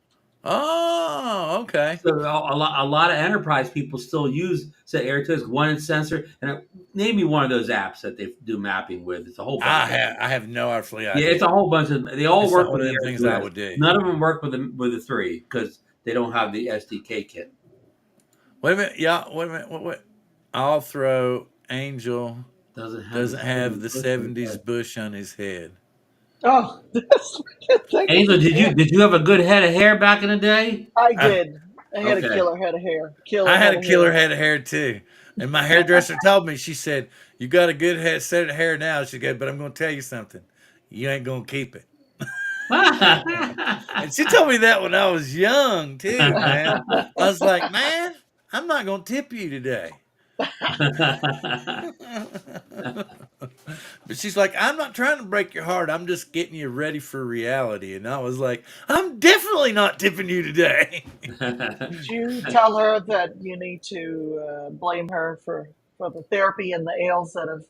Oh, okay. So a lot of enterprise people still use say Air 2S 1 inch sensor, and name me one of those apps that they do mapping with. It's a whole bunch. I have no idea. Yeah, it's a whole bunch of. They all It's work not with one of the them Air things I 2S. would do. None of them work with the 3 because they don't have the SDK kit. Wait a minute. Yeah, wait a minute. Wait. I'll throw Angel Doesn't have the bush on his 70s head. bush on his head. Oh, that's Angel, did you have a good head of hair back in the day? I did. I had Okay. a killer head of hair. I had a killer head of hair too. And my hairdresser told me, she said, you got a good set of hair now. She said, but I'm going to tell you something. You ain't going to keep it. And she told me that when I was young too, man. I was like, man, I'm not going to tip you today. But she's like, I'm not trying to break your heart. I'm just getting you ready for reality. And I was like, I'm definitely not tipping you today. Did you tell her that you need to blame her for the therapy and the ails that have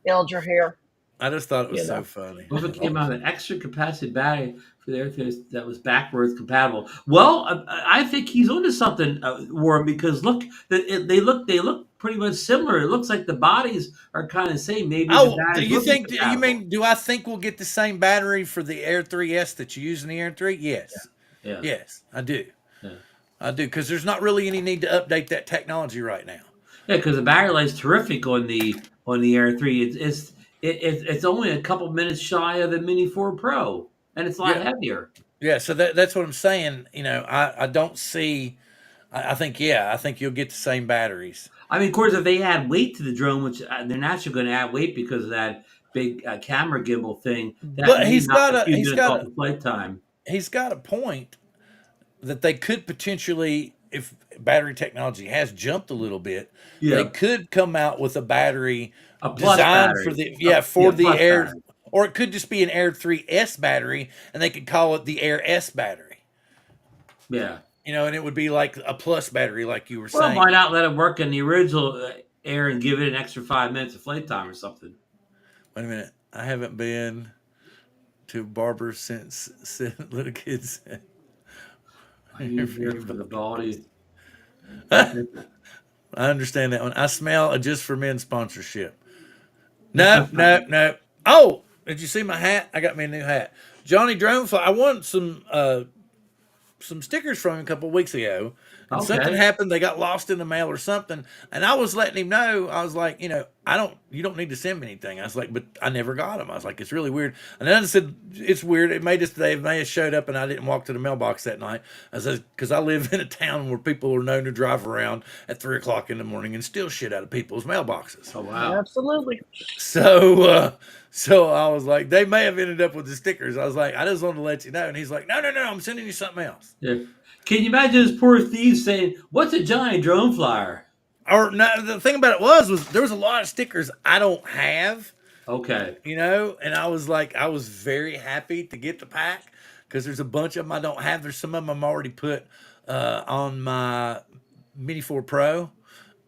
ailed your hair? I just thought it was You so know. funny. What if it came out with an extra capacity battery for the everything that was backwards compatible? Well, I think he's onto something, Warren, because look, they look pretty much similar. It looks like the bodies are kind of the same. Maybe the Oh, do batteries you will be think? You compatible. mean? Do I think we'll get the same battery for the Air 3S that you use in the Air 3? Yes, Yeah, yes, I do. yeah, I do because there's not really any need to update that technology right now. yeah. Because the battery life's terrific on the Air Three. It's only a couple minutes shy of the Mini 4 Pro, and it's a lot Yeah, heavier. yeah. So that's what I'm saying. I don't see. I think I think you'll get the same batteries. I mean, of course, if they add weight to the drone, which they're naturally going to add weight because of that big camera gimbal thing, that But may knock a few minutes off the flight time. he's got a point that they could potentially, if battery technology has jumped a little bit, they Yeah, could come out with a battery a plus designed for battery. the Yeah, for the plus Air, battery. or it could just be an Air 3S battery, and they could call it the Air S battery. Yeah. And it would be like a plus battery, like you were Well, saying. why not let it work in the original Air and give it an extra 5 minutes of flight time or something? Wait a minute, I haven't been to barber since little kids. I use there for the body. I understand that one. I smell a Just for Men sponsorship. Nope, nope, nope. Oh, did you see my hat? I got me a new hat. Johnny Dronefly. I won some stickers from him a couple of weeks ago, and something Okay. happened. They got lost in the mail or something, and I was letting him know. I was like, you don't need to send me anything. I was like, but I never got them. I was like, it's really weird. And then I said, it's weird. They may have showed up, and I didn't walk to the mailbox that night. I said, because I live in a town where people are known to drive around at 3 o'clock in the morning and steal shit out of people's mailboxes. Oh, wow. Absolutely. So I was like, they may have ended up with the stickers. I was like, I just wanted to let you know. And he's like, no, I'm sending you something else. Yeah. Can you imagine this poor thief saying, "What's a giant drone flyer?" Or no, the thing about it was there was a lot of stickers I don't have, Okay. and I was like, I was very happy to get the pack because there's a bunch of them I don't have. There's some of them I'm already put on my Mini 4 Pro.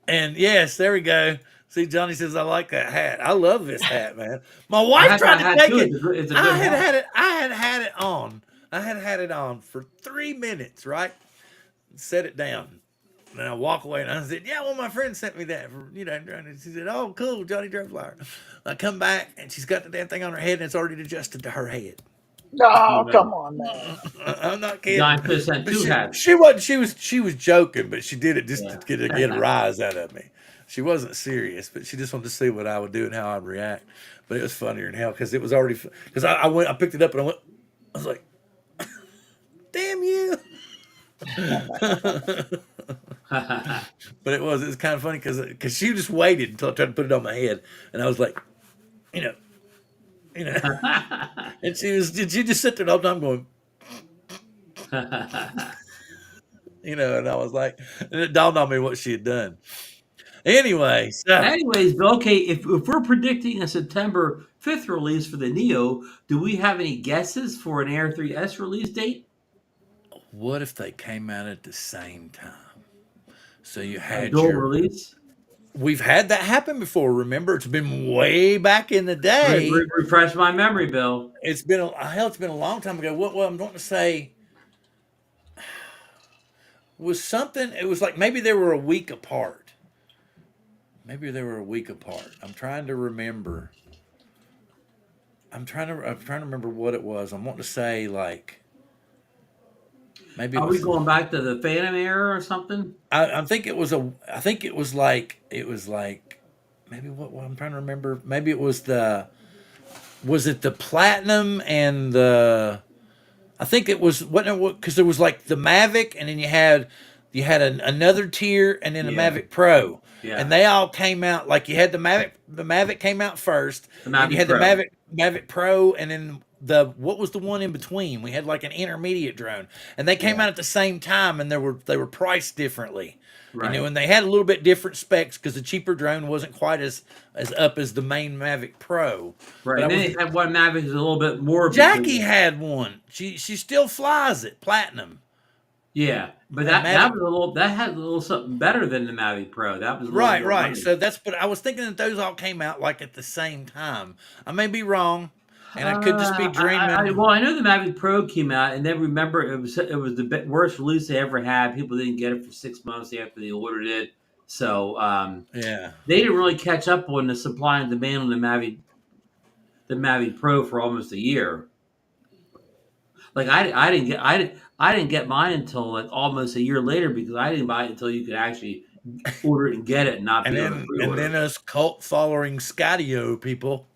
And yes, there we go. See, Johnny says I like that hat. I love this hat, man. My I wife have tried that to hat take too. it. It's a good hat. I had it on. I had it on for 3 minutes, right? Set it down. And I walk away and I said, yeah, well, my friend sent me that for, and she said, oh, cool, Johnny Drumflyer. I come back and she's got the damn thing on her head and it's already adjusted to her head. Oh, No. come on, man. I'm not kidding. Giant could have sent But two hats. she wasn't, she was joking, but she did it just Yeah. to get a rise out of me. She wasn't serious, but she just wanted to see what I would do and how I'd react. But it was funnier than hell because it was already, because I picked it up and I was like, damn you. But it was kind of funny because she just waited until I tried to put it on my head, and I was like, you know, and she just sit there the whole time going, and I was like, and it dawned on me what she had done. Anyway, so Anyways, Bill, okay, if we're predicting a September 5th release for the Neo, do we have any guesses for an Air 3S release date? what if they came out at the same time? So you A had dual release? we've had that happen before. Remember, it's been way back in the day. Refresh my memory, Bill. It's been it's been a long time ago. What I'm wanting to say was something. It was like maybe they were a week apart. Maybe they were a week apart. I'm trying to remember. I'm trying to remember what it was. I'm wanting to say like maybe it Are we was. going back to the Phantom era or something? I think it was a. I think it was like maybe what I'm trying to remember. Maybe it was the. Was it the platinum and the? I think it was what because there was like the Mavic and then you had another tier and then the Yeah. Mavic Pro. Yeah. And they all came out like you had the Mavic. The Mavic came out first. The And you Mavic had Pro. the Mavic Pro, and then what was the one in between? We had like an intermediate drone, and they came out at the same time, and they were priced differently. Right. And they had a little bit different specs because the cheaper drone wasn't quite as up as the main Mavic Pro. Right. But And then they had one Mavic is a little bit more. Jackie had one. She still flies it, platinum. Yeah, but And that Mavic, was a little that had a little something better than the Mavic Pro. That was a little right, more right. money. So but I was thinking that those all came out like at the same time. I may be wrong, and I could just be dreaming. Well, I know the Mavic Pro came out, and then remember it was the worst release they ever had. People didn't get it for 6 months after they ordered it, so Yeah. they didn't really catch up on the supply and demand on the Mavic Pro for almost a year. Like I didn't get mine until like almost a year later because I didn't buy it until you could actually order it and get it and not be on a And pre-order. then us cult following Skydio people.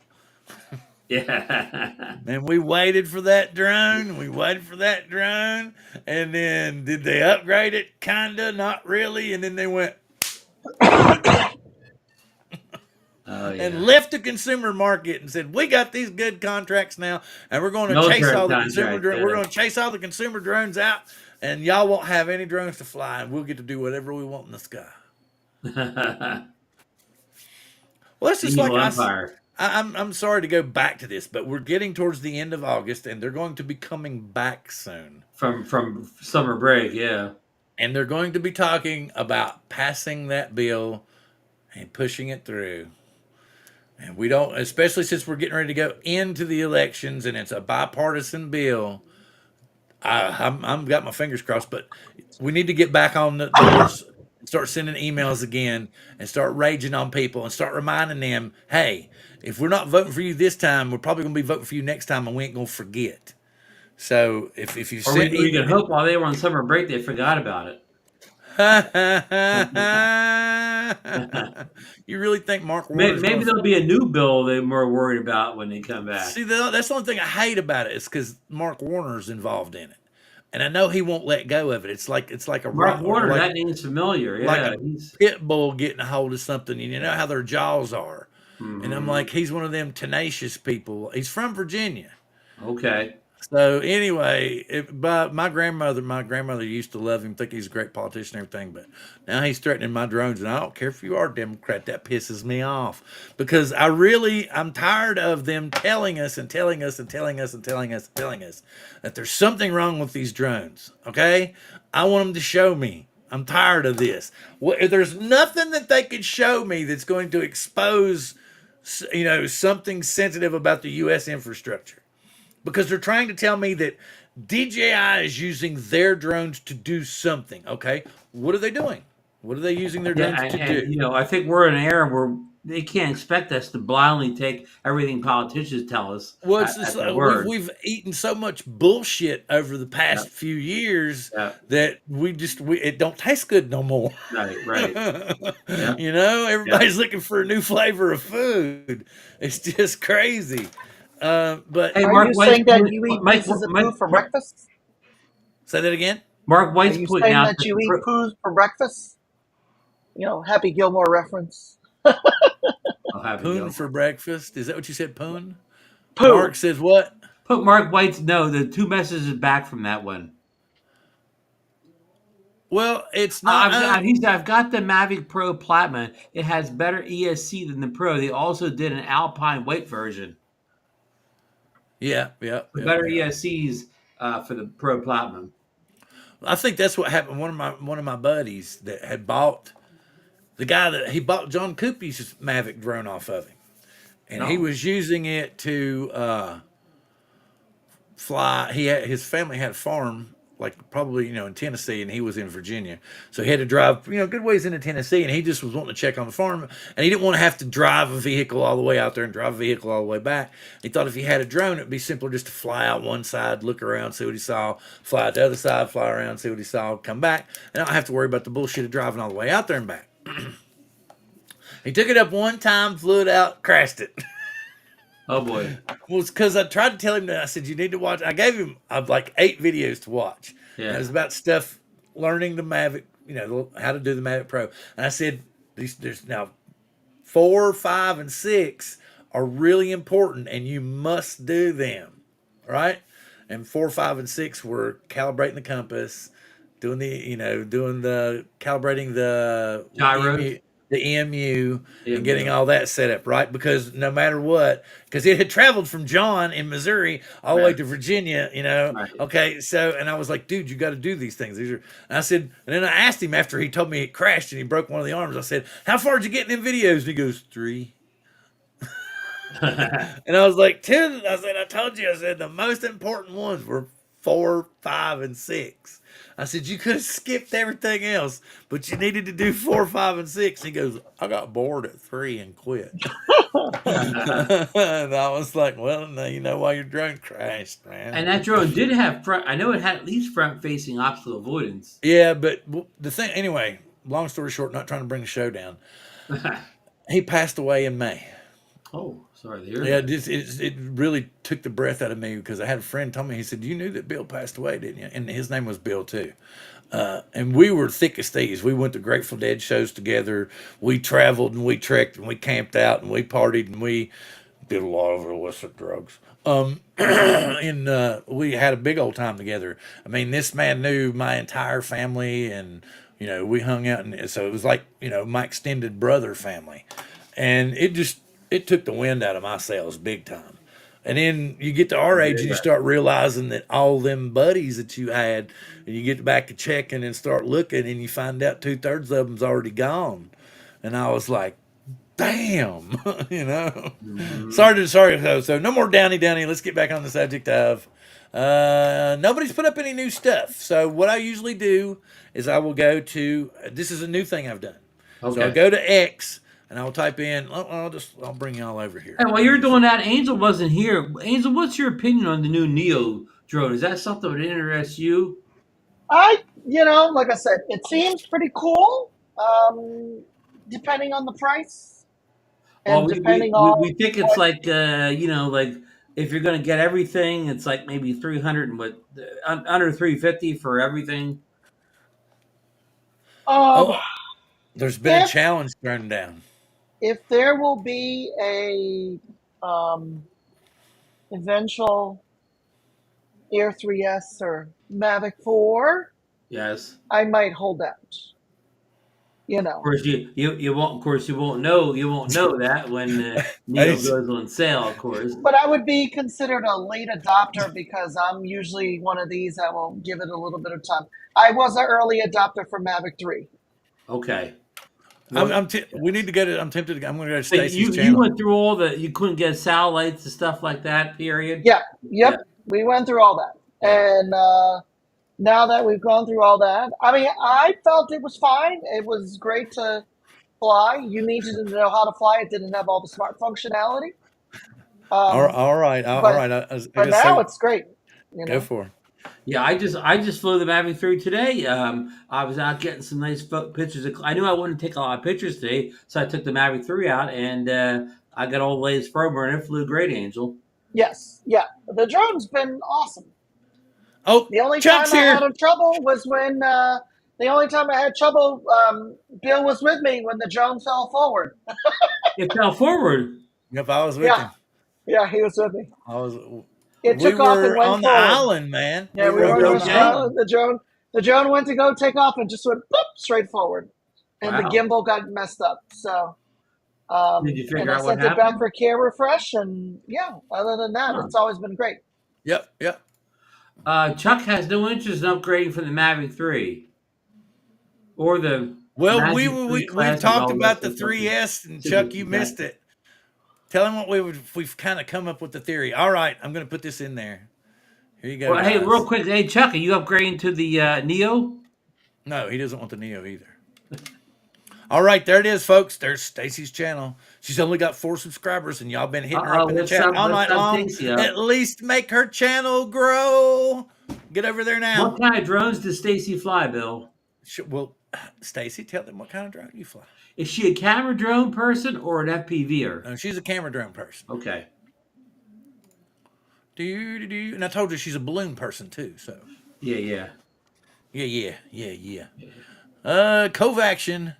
Yeah. And we waited for that drone. We waited for that drone. And then did they upgrade it? Kinda, not really. And then they went Oh and yeah. left the consumer market and said, "We got these good contracts now, and we're going to chase Military all the consumer. contract. We're going to chase all the consumer drones out, and y'all won't have any drones to fly, and we'll get to do whatever we want in the sky." Yeah. Well, it's just like Evil Empire I'm sorry to go back to this, but we're getting towards the end of August, and they're going to be coming back soon, from summer break. Yeah. and they're going to be talking about passing that bill and pushing it through. And we don't, especially since we're getting ready to go into the elections, and it's a bipartisan bill. I'm got my fingers crossed, but we need to get back on the doors, start sending emails again, and start raging on people, and start reminding them, hey, if we're not voting for you this time, we're probably going to be voting for you next time, and we ain't going to forget. So if you Or we, send we could email, hope while they were on summer break they forgot about it. you really think Mark Warner's Maybe going to there'll be a new bill they're more worried about when they come back. see? That's the only thing I hate about it is because Mark Warner's involved in it, and I know he won't let go of it. It's like a Mark rock or Warner, that name's familiar. like Yeah, a he's. pit bull getting a hold of something, and you know how their jaws are. And I'm Mhm. like, he's one of them tenacious people. He's from Virginia. Okay. So anyway, but my grandmother used to love him, think he's a great politician and everything, but now he's threatening my drones, and I don't care if you are a Democrat, that pisses me off because I'm tired of them telling us and telling us and telling us and telling us and telling us that there's something wrong with these drones. Okay, I want them to show me. I'm tired of this. There's nothing that they could show me that's going to expose, something sensitive about the U.S. infrastructure because they're trying to tell me that DJI is using their drones to do something. Okay, what are they doing? What are they using their Yeah, drones to and do? I think we're in an era where they can't expect us to blindly take everything politicians tell us Well, it's just at their we've word. we've eaten so much bullshit over the Yeah, past few years yeah, that it don't taste good no more. right, right. Yeah, yeah. Everybody's looking for a new flavor of food. It's just crazy. But Hey, Are Mark you White's saying that you eat Mike, pieces of Mike, poo for breakfast? say that again. Mark Are White's you pointing saying out that that you eat poos for breakfast? Happy Gilmore reference. I'll have it Poon go. for breakfast. Is that what you said? Poon. Mark Poo. says what? Put Mark White's no. The two messages back from that one. Well, it's not. I've got the Mavic Pro Platinum. It has better ESC than the Pro. They also did an Alpine weight version. Yeah, yeah, The yeah, better yeah. ESCs for the Pro Platinum. I think that's what happened. One of my buddies that had bought the guy that he bought John Coopy's Mavic drone off of him, and he No, was using it to fly. His family had a farm, like probably in Tennessee, and he was in Virginia, so he had to drive good ways into Tennessee, and he just was wanting to check on the farm, and he didn't want to have to drive a vehicle all the way out there and drive a vehicle all the way back. He thought if he had a drone, it'd be simpler just to fly out one side, look around, see what he saw, fly out the other side, fly around, see what he saw, come back, and I don't have to worry about the bullshit of driving all the way out there and back. He took it up one time, flew it out, crashed it. oh boy, Well, it's because I tried to tell him that. I said, you need to watch. I gave him like 8 videos to watch. And it yeah. was about stuff, learning the Mavic, how to do the Mavic Pro. And I said, there's now 4, 5, and 6 are really important and you must do them. Right? And 4, 5, and 6 were calibrating the compass, doing the calibrating the Gyros. the EMU and getting Yeah. all that set up, right? Because no matter what, because it had traveled from John in Missouri all the way Right. to Virginia, you know. Right. Okay, so and I was like, dude, you got to do these things. These are, and I said, and then I asked him after he told me it crashed and he broke one of the arms. I said, how far did you get in them videos? And he goes, 3. And I was like, 10. I said, I told you. I said the most important ones were 4, 5, and 6. I said you could have skipped everything else, but you needed to do 4, 5, and 6. He goes, I got bored at 3 and quit. And I was like, well, now you know why your drone crashed, man. And that drone did have front. I know it had at least front-facing obstacle avoidance. Yeah, but the thing, anyway. Long story short, not trying to bring the show down. He passed away in May. Oh, sorry to hear Yeah, that. it really took the breath out of me because I had a friend tell me, he said, you knew that Bill passed away, didn't you? And his name was Bill, too. And we were thick as thieves. We went to Grateful Dead shows together. We traveled and we trekked and we camped out and we partied and we did a lot of illicit drugs. And we had a big old time together. I mean, this man knew my entire family and, you know, we hung out. And so it was like, you know, my extended brother family. And it took the wind out of my sails big time. And then you get to our age and you start realizing that all them buddies that you had, and you get back to checking and start looking, and you find out 2/3 of them's already gone. And I was like, damn, you know. Mhm. Sorry. So no more downy. Let's get back on the subject of. Nobody's put up any new stuff. So what I usually do is I will go to. This is a new thing I've done. So I'll Okay. go to X and I'll type in. I'll bring y'all over here. And while you're doing that, Angel wasn't here. Angel, what's your opinion on the new Neo drone? Is that something that interests you? Like I said, it seems pretty cool. Depending on the price Well, and depending on we think it's what. like like if you're going to get everything, it's like maybe 300 and what under 350 for everything. Um, Oh, there's been a if challenge thrown down. if there will be a eventual Air 3S or Mavic 4, Yes. I might hold out. You Of know, course, you won't. Of course, you won't know that when Neo Hey, goes on sale. Of course. but I would be considered a late adopter because I'm usually one of these that will give it a little bit of time. I was an early adopter for Mavic 3. Okay. Well, we need to go to. I'm tempted. I'm going to go to but Stacy's you channel. went through all the. You couldn't get satellites and stuff like that. Period. Yeah, Yeah. yep, we went through all that. Yeah. And now that we've gone through all that, I mean, I felt it was fine. It was great to fly. You needed to know how to fly. It didn't have all the smart functionality. Um, All right. All but right. I but guess now so. it's great, you Go know. for it. Yeah, I just flew the Mavic through today. I was out getting some nice pictures. I knew I wouldn't take a lot of pictures today, so I took the Mavic 3 out and I got all the latest firmware and it flew great, Angel. Yes, yeah. The drone's been awesome. Oh, The only Chuck's time I had here. a trouble was when the only time I had trouble, Bill was with me when the drone fell forward. It fell forward. If I was with Yeah, him, yeah, he was with me. I was. It We took off and were went on the forward. island, man. Yeah, We we were Was were over it on on the West okay? Island. island. The drone went to go take off and just went boop straight forward, and the Wow. gimbal got messed up. So, Did you and figure I out what sent it back happened? for care refresh, and yeah. Other than that, Huh. it's always been great. Yep. Chuck has no interest in upgrading from the Mavic 3 or the Well, Magic 3 we've Classic, talked all the rest about the of the fucking 3S, and Chuck, signature you tech. missed it. Tell him what we've kind of come up with the theory. All right, I'm going to put this in there. Here you go, Well, hey, real guys. quick, hey Chuck, are you upgrading to the Neo? No, he doesn't want the Neo either. All right, there it is, folks. There's Stacy's channel. She's only got 4 subscribers, and y'all been hitting her up in the chat all Let's night sub long. Stacy up. At least make her channel grow. Get over there now. What kind of drones does Stacy fly, Bill? Well, Stacy, tell them what kind of drone you fly. Is she a camera drone person or an FPVer? No, she's a camera drone person. Okay. And I told you she's a balloon person too. So Yeah. yeah. Covaction.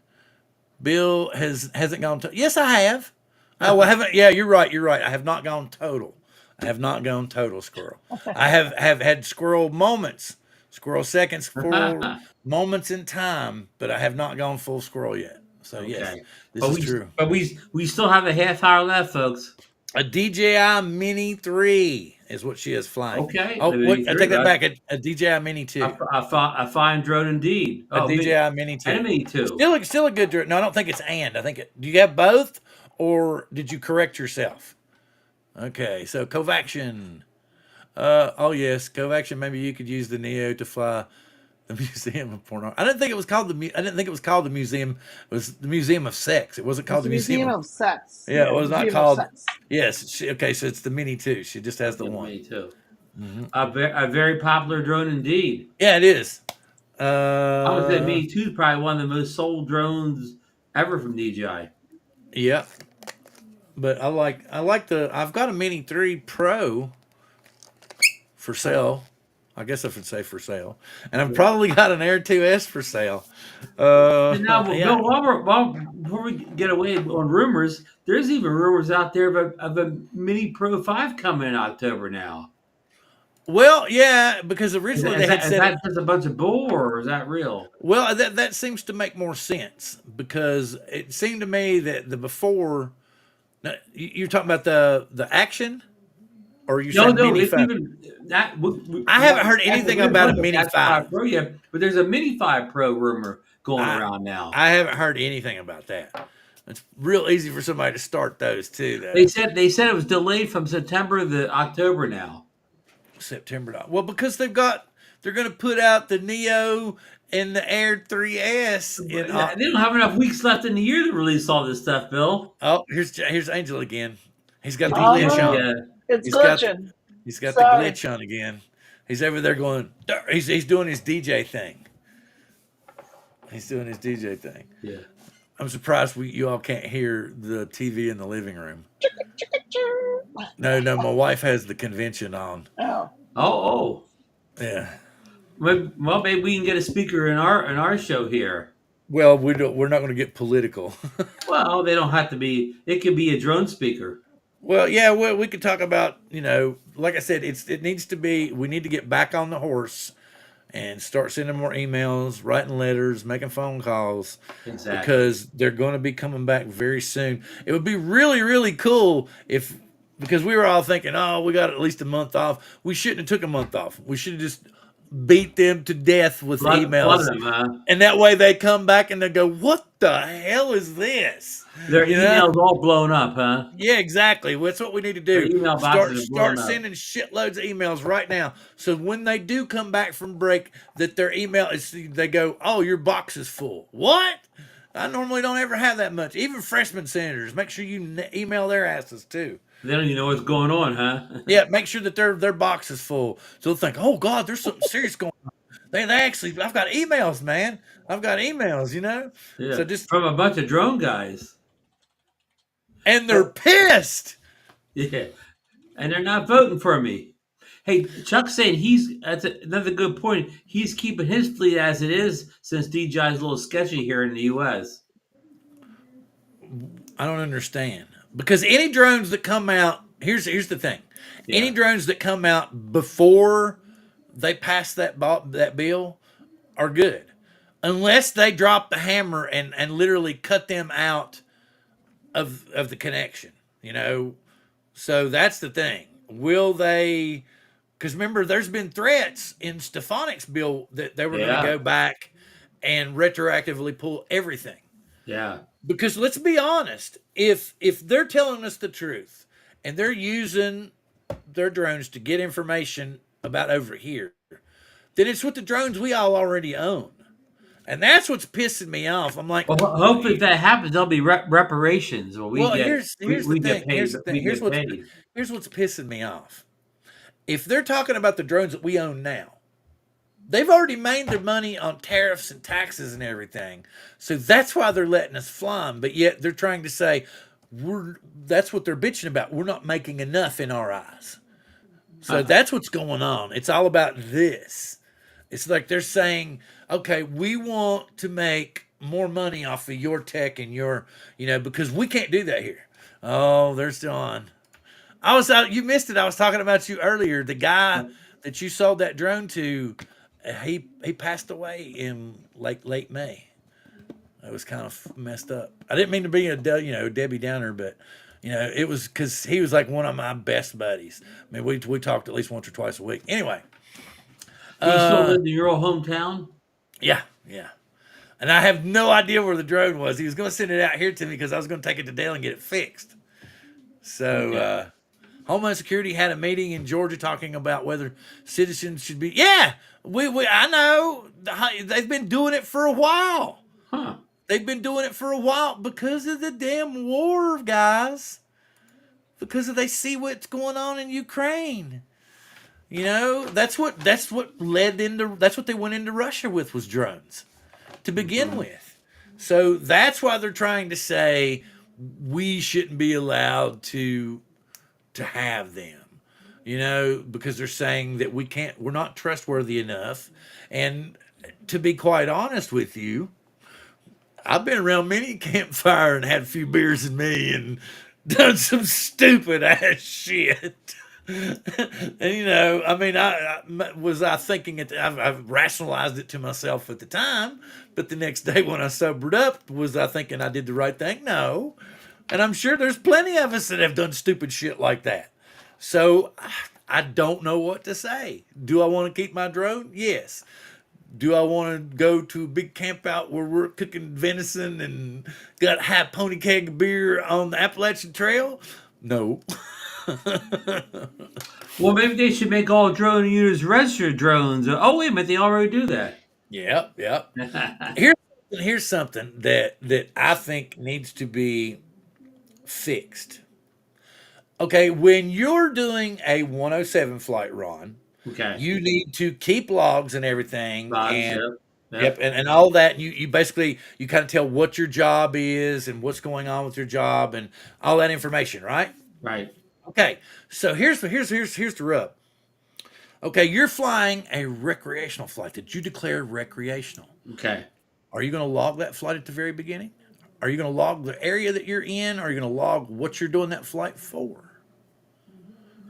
Bill hasn't gone. Yes, I have. Oh, well, I haven't. Yeah, you're right. I have not gone total. I have not gone total squirrel. I have had squirrel moments, squirrel seconds, squirrel moments in time, but I have not gone full squirrel yet. So yes, Okay, this is true. we still have a half hour left, folks. A DJI Mini 3 is what she is flying. Okay, Oh, the what? I take V3. that back. A DJI Mini 2. A fine drone indeed. A Oh, DJI Mini and a 2. Me too. Still a good drone. No, I don't think it's and. I think do you have both or did you correct yourself? Okay, so Covaction. Oh yes, Covaction. Maybe you could use the Neo to fly the Museum of Porn. I didn't think it was called I didn't think it was called the museum. It was the Museum of Sex. It wasn't It's called the the Museum Museum of. of Sex. Yeah, Yeah, it was not Museum of called. Sex. Yes. Okay, so it's the Mini 2. She just has the Yeah, one. Me too. Hmm. A very popular drone indeed. Yeah, it is. I would say Me too is probably one of the most sold drones ever from DJI. Yeah, but I like the. I've got a Mini 3 Pro for sale. I guess I should say for sale, and I've probably got an Air 2S for sale. And now, well, Yeah. Bill, before we get away on rumors, there's even rumors out there of a Mini Pro 5 coming in October now. Well, yeah, because originally they had Is said it. that just a bunch of bull, or is that real? Well, that seems to make more sense because it seemed to me that the before. Now, you're talking about the action, or are you No, saying no, Mini it's 5? even that. I haven't heard anything about a Mini That's 5 5. Pro yet, but there's a Mini 5 Pro rumor going I around now. I haven't heard anything about that. It's real easy for somebody to start those too, though. They said it was delayed from September to October now. September. Well, because they're going to put out the Neo and the Air 3S in. They don't have enough weeks left in the year to release all this stuff, Bill. Oh, here's Angel again. He's got the He's glitch the, on. It's He's got glitching. he's got the Sorry. glitch on again. He's over there going. He's doing his DJ thing. He's doing his DJ thing. yeah. I'm surprised you all can't hear the TV in the living room. No, my wife has the convention on. Oh. Oh. Yeah. Well, maybe we can get a speaker in our show here. Well, we're not going to get political. Well, they don't have to be. It could be a drone speaker. Well, yeah, we could talk about, like I said, it needs to be, we need to get back on the horse and start sending more emails, writing letters, making phone calls, Exactly. because they're going to be coming back very soon. It would be really, really cool because we were all thinking, oh, we got at least a month off. We shouldn't have took a month off. We should have just beat them to death with emails. Flood them, And that way they come back and they go, what the hell is this? Their You know? emails all blown up, huh? Yeah, exactly. Well, that's what we need to Their do. email Start boxes are blown up. sending shitloads of emails right now. So when they do come back from break, that their email is, they go, "Oh, your box is full." What? I normally don't ever have that much. Even freshman senators, make sure you email their asses too. They don't even know what's going on, huh? Yeah, make sure that their box is full. So they'll think, "Oh God, there's something serious going on." They actually, I've got emails, man. I've got emails, Yeah. So just From a bunch of drone guys. and they're pissed. Yeah. And they're not voting for me. Hey, Chuck's saying that's another good point. He's keeping his fleet as it is since DJI's a little sketchy here in the US. I don't understand because any drones that come out here's the thing. Yeah. Any drones that come out before they pass that bill are good, unless they drop the hammer and literally cut them out of the connection. So that's the thing. Will they? Because remember, there's been threats in Stefanik's bill that they were going Yeah. to go back and retroactively pull everything. Yeah. Because let's be honest, if they're telling us the truth and they're using their drones to get information about over here, then it's with the drones we all already own. And that's what's pissing me off. I'm like, Well, hopefully, if that happens, there'll be reparations. here's the thing. Get paid. Here's the thing. Here's what's pissing me off. If they're talking about the drones that we own now, they've already made their money on tariffs and taxes and everything. So that's why they're letting us fly them. But yet they're trying to say that's what they're bitching about. We're not making enough in our eyes. So that's what's going on. It's all about this. It's like they're saying, okay, we want to make more money off of your tech and your, because we can't do that here. Oh, they're still on. You missed it. I was talking about you earlier. The guy that you sold that drone to, he passed away in late May. It was kind of messed up. I didn't mean to be a Debbie Downer, but it was because he was like one of my best buddies. I mean, we talked at least once or twice a week. Anyway, You still live in your old hometown? yeah, yeah. And I have no idea where the drone was. He was going to send it out here to me because I was going to take it to Dale and get it fixed. So, Okay. Homeland Security had a meeting in Georgia talking about whether citizens should be. Yeah, I know they've been doing it for a while. Huh. They've been doing it for a while because of the damn war, guys. Because they see what's going on in Ukraine. That's what led into. That's what they went into Russia with, was drones to begin with. So that's why they're trying to say we shouldn't be allowed to have them. Because they're saying that we're not trustworthy enough. And to be quite honest with you, I've been around many campfire and had a few beers in me and done some stupid ass shit. And I mean, I thinking it? I've rationalized it to myself at the time, but the next day when I sobered up, was I thinking I did the right thing? No, and I'm sure there's plenty of us that have done stupid shit like that. So I don't know what to say. Do I want to keep my drone? Yes. Do I want to go to a big camp out where we're cooking venison and got a half pony keg of beer on the Appalachian Trail? No. Well, maybe they should make all drone users registered drones. Oh, wait a minute, they already do that. Yep. Here's something that I think needs to be fixed. Okay, when you're doing a 107 flight, Ron, Okay. you need to keep logs and everything, Logs, and yep. and all that. You basically you kind of tell what your job is and what's going on with your job and all that information, right? Right. Okay, so here's the rub. Okay, you're flying a recreational flight that you declared recreational. Okay. Are you going to log that flight at the very beginning? Are you going to log the area that you're in? Are you going to log what you're doing that flight for?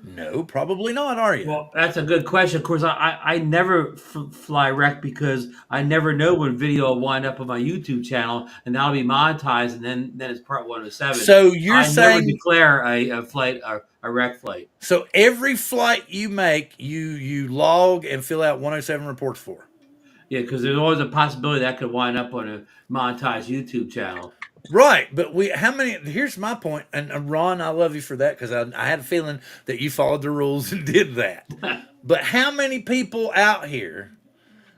No, probably not, are you? Well, that's a good question. Of course, I never fly rec because I never know when video will wind up on my YouTube channel and that'll be monetized, and then it's part 107. So you're I never saying declare a flight, a rec flight. so every flight you make, you log and fill out 107 reports for. Yeah, because there's always a possibility that could wind up on a monetized YouTube channel. Right, but how many? Here's my point, and Ron, I love you for that because I had a feeling that you followed the rules and did that. But how many people out here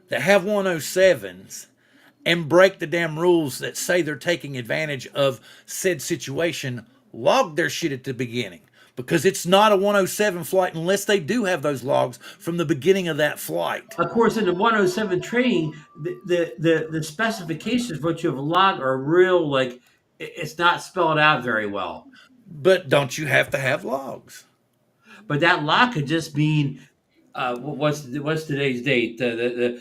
that have 107s and break the damn rules that say they're taking advantage of said situation, log their shit at the beginning? Because it's not a 107 flight unless they do have those logs from the beginning of that flight. Of course, in the 107 training, the specifications for what you have log are real, like it's not spelled out very well. But don't you have to have logs? But that log could just mean what's today's date? The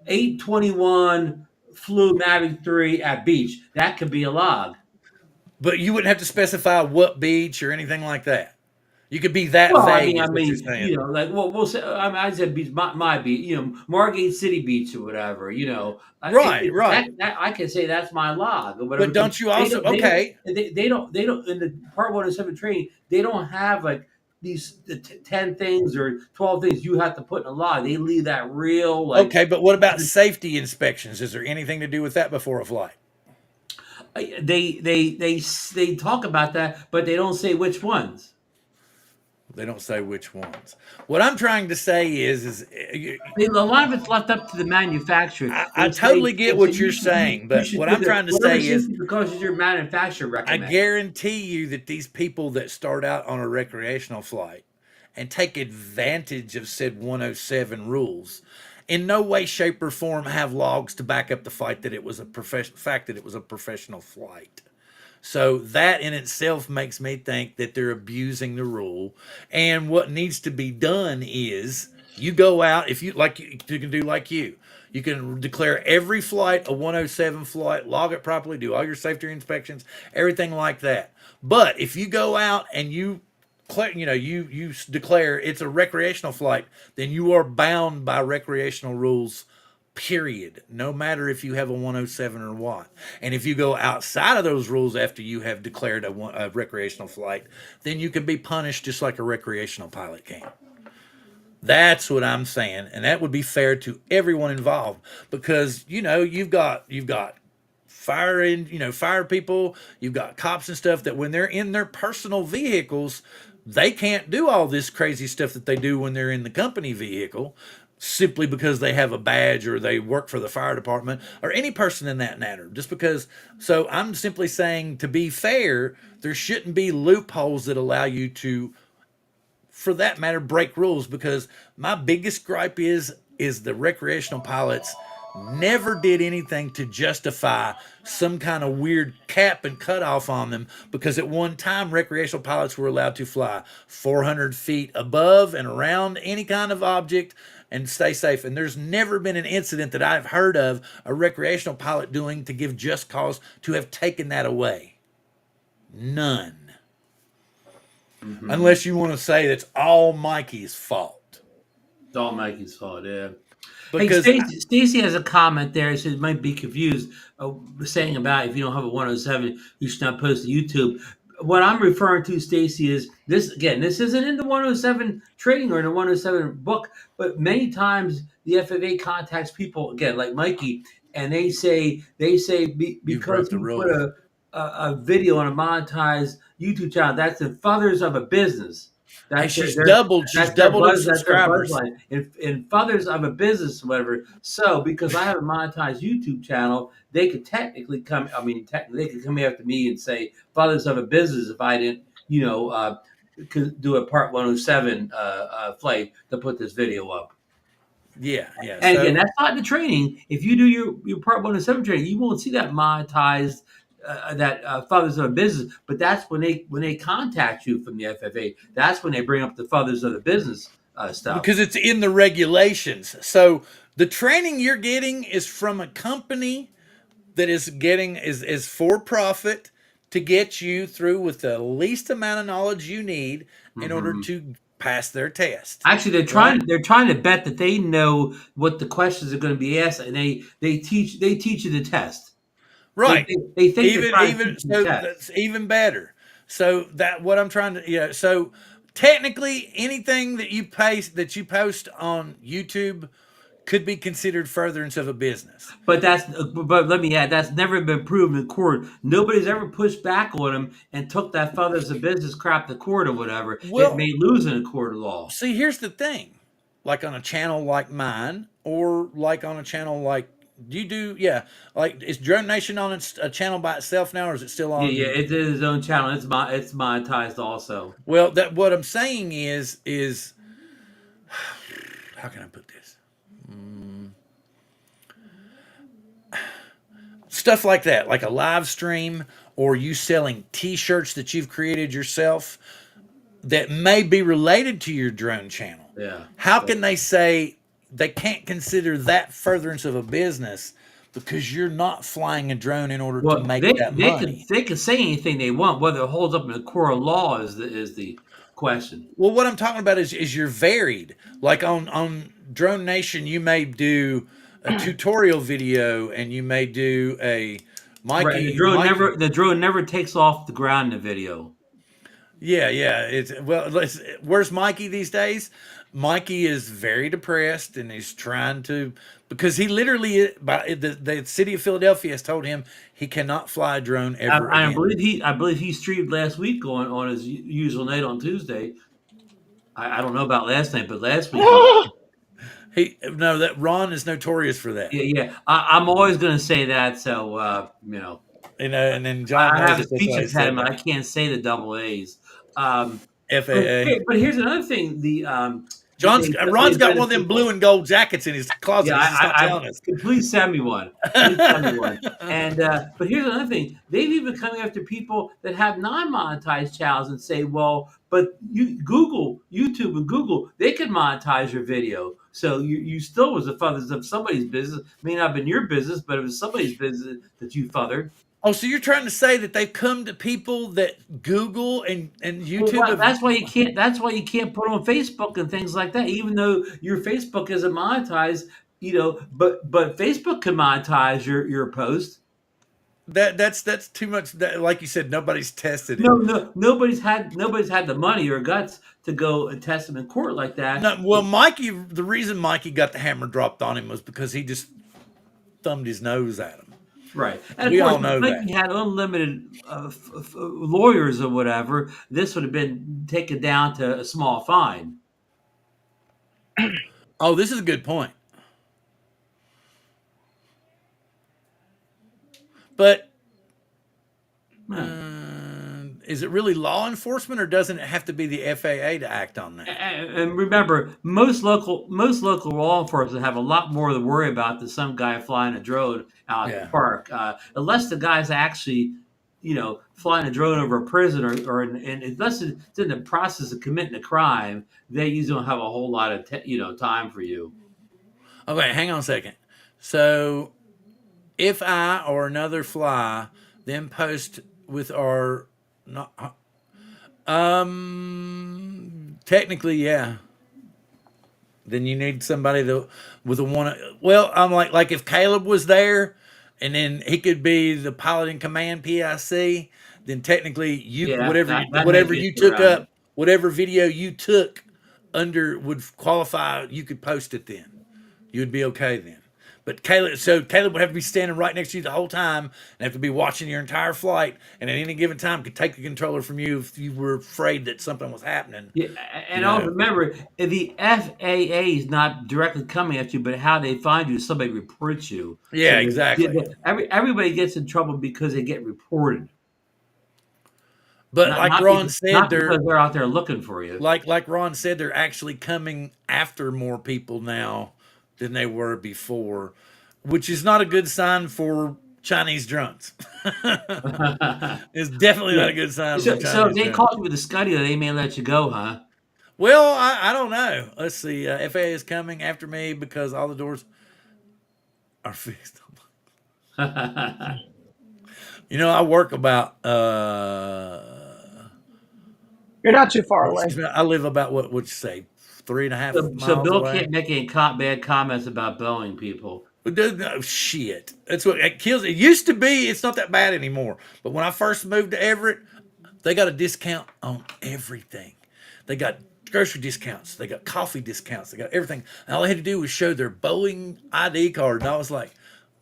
8/21 flew Mavic 3 at beach. That could be a log. But you wouldn't have to specify what beach or anything like that. You could be that Well, vague, is what you're saying. like, well, we'll say, I said beach, my beach, Margate City Beach or whatever, Right, right. that I can say that's my log or whatever. But don't you also okay? They don't in the part 107 training, they don't have like these 10 things or 12 things you have to put in a log. They leave that real like Okay, but what about safety inspections? Is there anything to do with that before a flight? they talk about that, but they don't say which ones. They don't say which ones. What I'm trying to say is A lot of it's left up to the manufacturer. I totally get what you're saying, but what I'm trying to say is because it's your manufacturer I recommends. guarantee you that these people that start out on a recreational flight and take advantage of said 107 rules in no way, shape, or form have logs to back up the fact that it was a professional flight. So that in itself makes me think that they're abusing the rule. And what needs to be done is you go out, if you like, you can do like you. You can declare every flight a 107 flight, log it properly, do all your safety inspections, everything like that. But if you go out and you declare it's a recreational flight, then you are bound by recreational rules, period, no matter if you have a 107 or what. And if you go outside of those rules after you have declared a recreational flight, then you can be punished just like a recreational pilot can. That's what I'm saying, and that would be fair to everyone involved, because you've got fire people, you've got cops and stuff that when they're in their personal vehicles, they can't do all this crazy stuff that they do when they're in the company vehicle, simply because they have a badge or they work for the fire department or any person in that matter. Just because, so I'm simply saying, to be fair, there shouldn't be loopholes that allow you to, for that matter, break rules. Because my biggest gripe is the recreational pilots never did anything to justify some kind of weird cap and cutoff on them, because at one time recreational pilots were allowed to fly 400 feet above and around any kind of object and stay safe. And there's never been an incident that I've heard of a recreational pilot doing to give just cause to have taken that away. None. Mm-hmm. Unless you want to say that's all Mikey's fault. It's all Mikey's fault, yeah. Because hey, Stacy has a comment there. It says might be confused, saying about if you don't have a 107, you should not post to YouTube. What I'm referring to, Stacy, is this again. This isn't in the 107 training or in the 107 book, but many times the FFA contacts people again, like Mikey, and they say because the you rules. put a video on a monetized YouTube channel, that's the fathers of a business. Hey, she's doubled her subscribers. In fathers of a business, or whatever. So, because I have a monetized YouTube channel, they could technically come. I mean, they could come after me and say fathers of a business if I didn't, could do a Part 107 flight to put this video up. Yeah. And again, that's not in the training. If you do your Part 107 training, you won't see that monetized. Fathers of a business, but that's when they contact you from the FFA. That's when they bring up the fathers of the business stuff, because it's in the regulations. So the training you're getting is from a company that is for profit to get you through with the least amount of knowledge you need in order to pass their test. Actually, they're trying to bet that they know what the questions are going to be asked, and they teach you the test. Right. They think even so that's even better. So that what I'm trying to so technically anything that you post on YouTube could be considered furtherance of a business. But let me add, that's never been proven in court. Nobody's ever pushed back on them and took that fathers of business crap to court or whatever. Well, it may lose in a court of law. See, here's the thing. Like on a channel like mine, or like on a channel like like is Drone Nation on a channel by itself now, or is it still on? Yeah, it is its own channel. It's monetized also. Well, that what I'm saying is how can I put this? Stuff like that, like a live stream, or you selling T-shirts that you've created yourself that may be related to your drone channel. Yeah. How can they say they can't consider that furtherance of a business because you're not flying a drone in order to make that money? They can say anything they want. Whether it holds up in the court of law is the question. Well, what I'm talking about is you're varied. Like on Drone Nation, you may do a tutorial video, and you may do a Mikey. Right, the drone never takes off the ground in the video. Yeah. Where's Mikey these days? Mikey is very depressed, and he's trying to, because he literally, by the city of Philadelphia has told him he cannot fly a drone ever again. I believe he streamed last week on his usual night on Tuesday. I don't know about last night, but last week that Ron is notorious for that. Yeah. I'm always going to say that. So and then John, I have a speech impediment. I can't say the double A's. FAA. But here's another thing. Ron's got one of them blue and gold jackets in his closet. Yeah, please send me one. And but here's another thing. They've even come after people that have non-monetized channels and say, well, but YouTube and Google, they could monetize your video. So you still was the fathers of somebody's business. May not have been your business, but it was somebody's business that you fathered. Oh, so you're trying to say that they've come to people that Google and YouTube? Well, that's why you can't. That's why you can't put on Facebook and things like that. Even though your Facebook isn't monetized, but Facebook can monetize your post. That's too much. Like you said, nobody's tested it. No, nobody's had the money or guts to go and test them in court like that. No, well, Mikey. The reason Mikey got the hammer dropped on him was because he just thumbed his nose at him. Right, and of We course, all know if that. he had unlimited lawyers or whatever, this would have been taken down to a small fine. Oh, this is a good point. But Yeah. is it really law enforcement, or doesn't it have to be the FAA to act on that? And remember, most local law enforcement have a lot more to worry about than some guy flying a drone out at the Yeah. park. Unless the guy's actually, flying a drone over a prison, and unless it's in the process of committing a crime, they usually don't have a whole lot of time for you. Okay, hang on a second. So, if I or another fly then post with our not technically, yeah. Then you need somebody that with a one. Well, I'm like if Caleb was there, and then he could be the pilot in command PIC. Then technically, you Yeah, whatever that may whatever get you you took around it. up, whatever video you took under would qualify. You could post it then. You would be okay then. But Caleb would have to be standing right next to you the whole time and have to be watching your entire flight. And at any given time, could take the controller from you if you were afraid that something was happening. Yeah, You and also know. remember, the FAA is not directly coming at you, but how they find you, somebody reports you. So Yeah, exactly. everybody gets in trouble because they get reported, But not like not Ron because said, not they're because they're out there looking for you. like Ron said, they're actually coming after more people now than they were before, which is not a good sign for Chinese drunks. It's definitely not Yeah. a good sign for So if Chinese they drunks. caught you with a Scuddy, they may let you go, huh? Well, I don't know. Let's see. FAA is coming after me because all the doors are fixed. I work about. You're not too far away. I live about what would you say, 3.5 So miles Bill away. can't make any bad comments about Boeing people. No, shit. That's what it kills. It used to be. It's not that bad anymore. But when I first moved to Everett, they got a discount on everything. They got grocery discounts. They got coffee discounts. They got everything. And all they had to do was show their Boeing ID card. And I was like,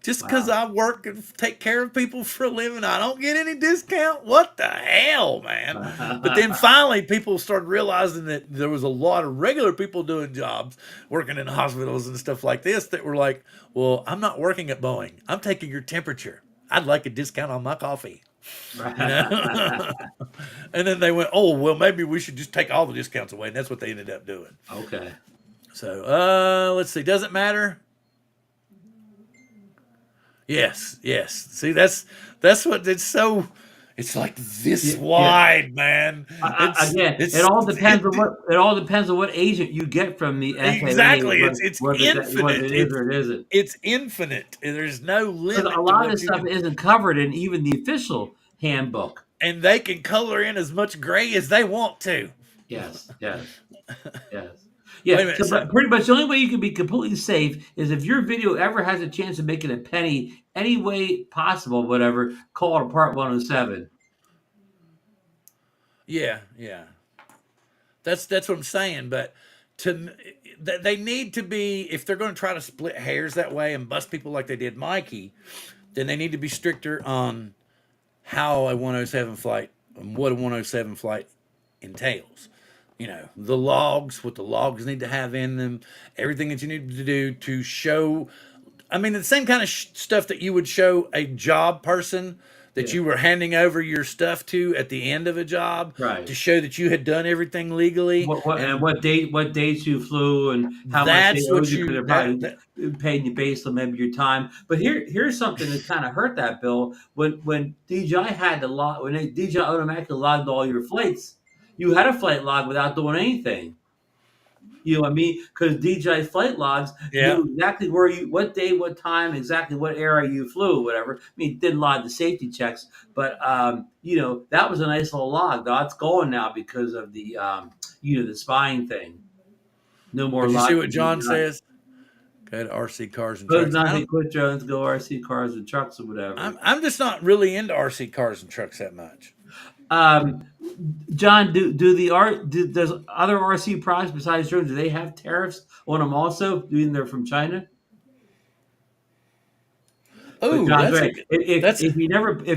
just because Wow. I work and take care of people for a living, I don't get any discount? What the hell, man? But then finally, people started realizing that there was a lot of regular people doing jobs, working in hospitals and stuff like this, that were like, well, I'm not working at Boeing. I'm taking your temperature. I'd like a discount on my coffee. And then they went, oh, well, maybe we should just take all the discounts away. And that's what they ended up doing. Okay. So, let's see. Does it matter? Yes, yes. See, that's what it's so. It's like this Yeah. wide, man. Again, It's it all depends on what agent you get from the FAA, exactly. It's whether infinite. it is or it isn't. It's infinite. There's no Because a limit to lot of what this you stuff can. isn't covered in even the official handbook. And they can color in as much gray as they want to. Yes, yes. Wait a Yeah, minute. so but pretty much the only way you can be completely safe is if your video ever has a chance of making a penny any way possible, whatever, call it a Part 107. Yeah, yeah. That's what I'm saying. But they need to be, if they're going to try to split hairs that way and bust people like they did Mikey, then they need to be stricter on how a 107 flight and what a 107 flight entails. The logs, what the logs need to have in them, everything that you need to do to show. I mean, the same kind of stuff that you would show a job person that Yeah, you were handing over your stuff to at the end of a job right. to show that you had done everything legally. And And what dates you flew and how much they that's owed what you because you they're that, probably that paying you based on maybe your time. But here's something that kind of hurt that bill when DJI had the log when DJI automatically logged all your flights. You had a flight log without doing anything. You know what I mean? Because DJI flight logs yeah. knew exactly where you, what day, what time, exactly what area you flew, whatever. I mean, it didn't log the safety checks, but that was a nice little log. Though it's going now because of the the spying thing. No more But you see logs what from John DJI. says? Go to RC cars and Suppose trucks. nothing, quit drones, go RC cars and trucks or whatever. I'm just not really into RC cars and trucks that much. Um, John, does other RC products besides drones, do they have tariffs on them also, being they're from China? But Oh, John's that's a right. good. If That's if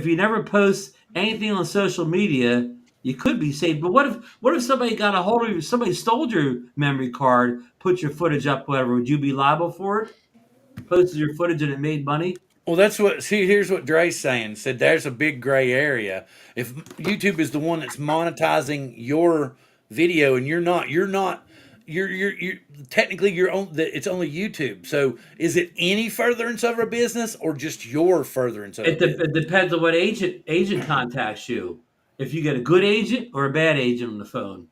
you never post anything on social media, you could be saved. But what if somebody got a hold of you, somebody stole your memory card, put your footage up, whatever? Would you be liable for it? Posted your footage and it made money? well. That's what. See, here's what Dre's saying. Said there's a big gray area. If YouTube is the one that's monetizing your video, and you're not. You're technically you're on. It's only YouTube. So is it any furtherance of a business or just your furtherance of a business? It depends on what agent contacts you. If you get a good agent or a bad agent on the phone.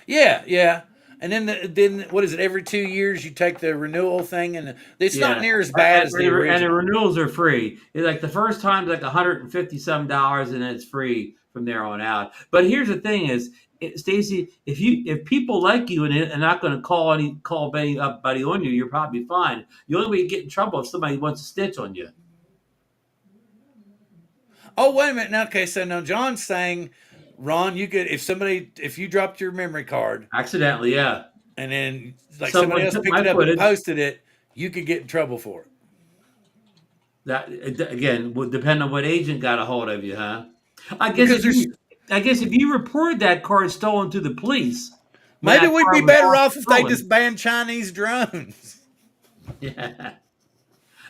Yeah, yeah. And then what is it? Every 2 years you take the renewal thing, and it's not Yeah, near as bad as the and the original. renewals are free. It's like the first time's like $150 and then it's free from there on out. But here's the thing: Stacy, if people like you and are not going to call anybody on you, you're probably fine. The only way you get in trouble if somebody wants to stitch on you. Oh, wait a minute. Now, okay, so now John's saying, Ron, you could if you dropped your memory card Accidentally, yeah. and then like somebody Someone else took picked my it up and footage. posted it, you could get in trouble for it. That again would depend on what agent got a hold of you, huh? I guess Because there's if you report that card stolen to the police, when maybe that we'd be card was better all off if they just stolen, banned Chinese drones. yeah.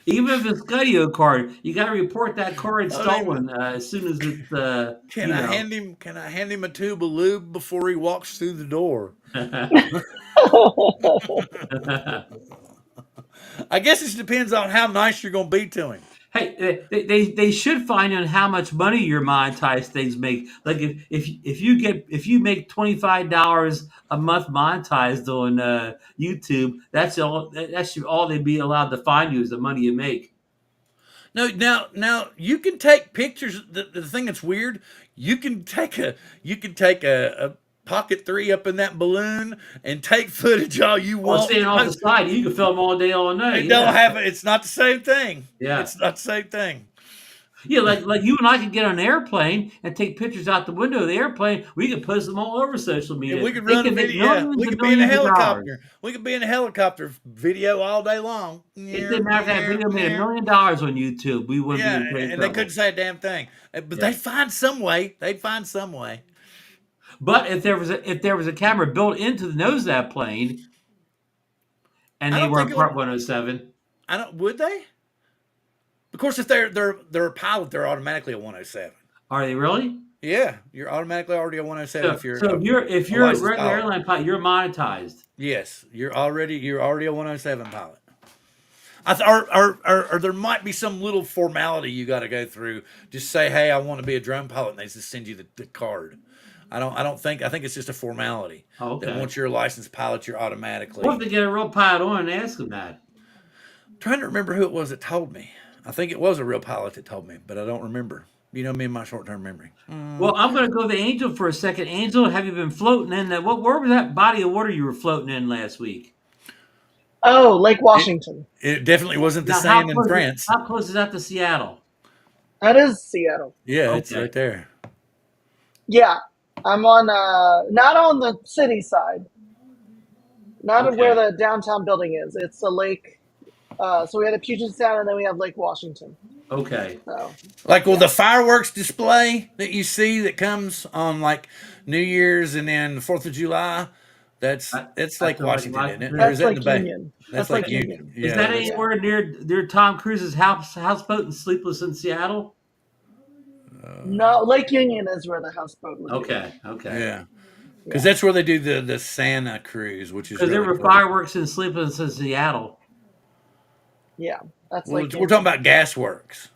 Even if it's Scudio card, you got to report that card I mean, stolen as soon as it's can I hand him? Can I hand him a tube of lube before he walks through the door? I guess it depends on how nice you're going to be to him. Hey, they should find out how much money your monetized things make. Like if you make $25 a month monetized on YouTube, that's all they'd be allowed to find you is the money you make. No, now you can take pictures. The thing that's weird, you can take a pocket three up in that balloon and take footage all you Or want. standing off the side, you can film all day, all night. It don't Yeah, have it. It's not the same thing. yeah, It's not the same thing. yeah. Like you and I could get on an airplane and take pictures out the window of the airplane. We could post them all over social And media. we could They run a can make video. Yeah, millions we and could be in a millions of dollars. helicopter. We could be in a helicopter video all day long. It didn't matter if that video made $1 million on YouTube. We wouldn't Yeah, be in great and they trouble. couldn't say a damn thing. But Yeah. they'd find some way. They'd find some way. But if there was a camera built into the nose of that plane and I they don't think weren't it part would. 107, I don't. Would they? Of course, if they're a pilot, they're automatically a 107. are they really? Yeah, you're automatically already a 107 So, if you're so if a you're a licensed regular pilot. airline pilot, you're monetized. Yes, you're already a 107 pilot. Or there might be some little formality you got to go through. Just say, hey, I want to be a drone pilot, and they just send you the card. I think it's just a formality. Oh, That okay. once you're a licensed pilot, you're automatically. What if they get a real pilot on and ask them that? Trying to remember who it was that told me. I think it was a real pilot that told me, but I don't remember. You know me and my short-term memory. Well, I'm going to go to Angel for a second. Angel, have you been floating in that? Where was that body of water you were floating in last week? Oh, Lake Washington. It definitely wasn't the Now, same in France. how close is that to Seattle? That is Seattle. Yeah, it's Okay. right there. Yeah, I'm on not on the city side, not Okay. where the downtown building is. It's a lake. So we had a Puget Sound, and then we have Lake Washington. Okay. So Like, well, the fireworks display that you see that comes on like New Year's and then the 4th of July, it's That's Lake Lake Washington, isn't it? Washington. Or that's is that in Lake the Bay? Union. That's Lake Lake Union. Is Yeah, that that's- anywhere near Tom Cruise's houseboat in Sleepless in Seattle? No, Lake Union is where the houseboat would be. Okay. Okay. yeah. Because that's where they do the Santa cruise, which is Because there really were cool. fireworks in Sleepless in Seattle. Yeah, that's We're Lake talking Union. about gasworks,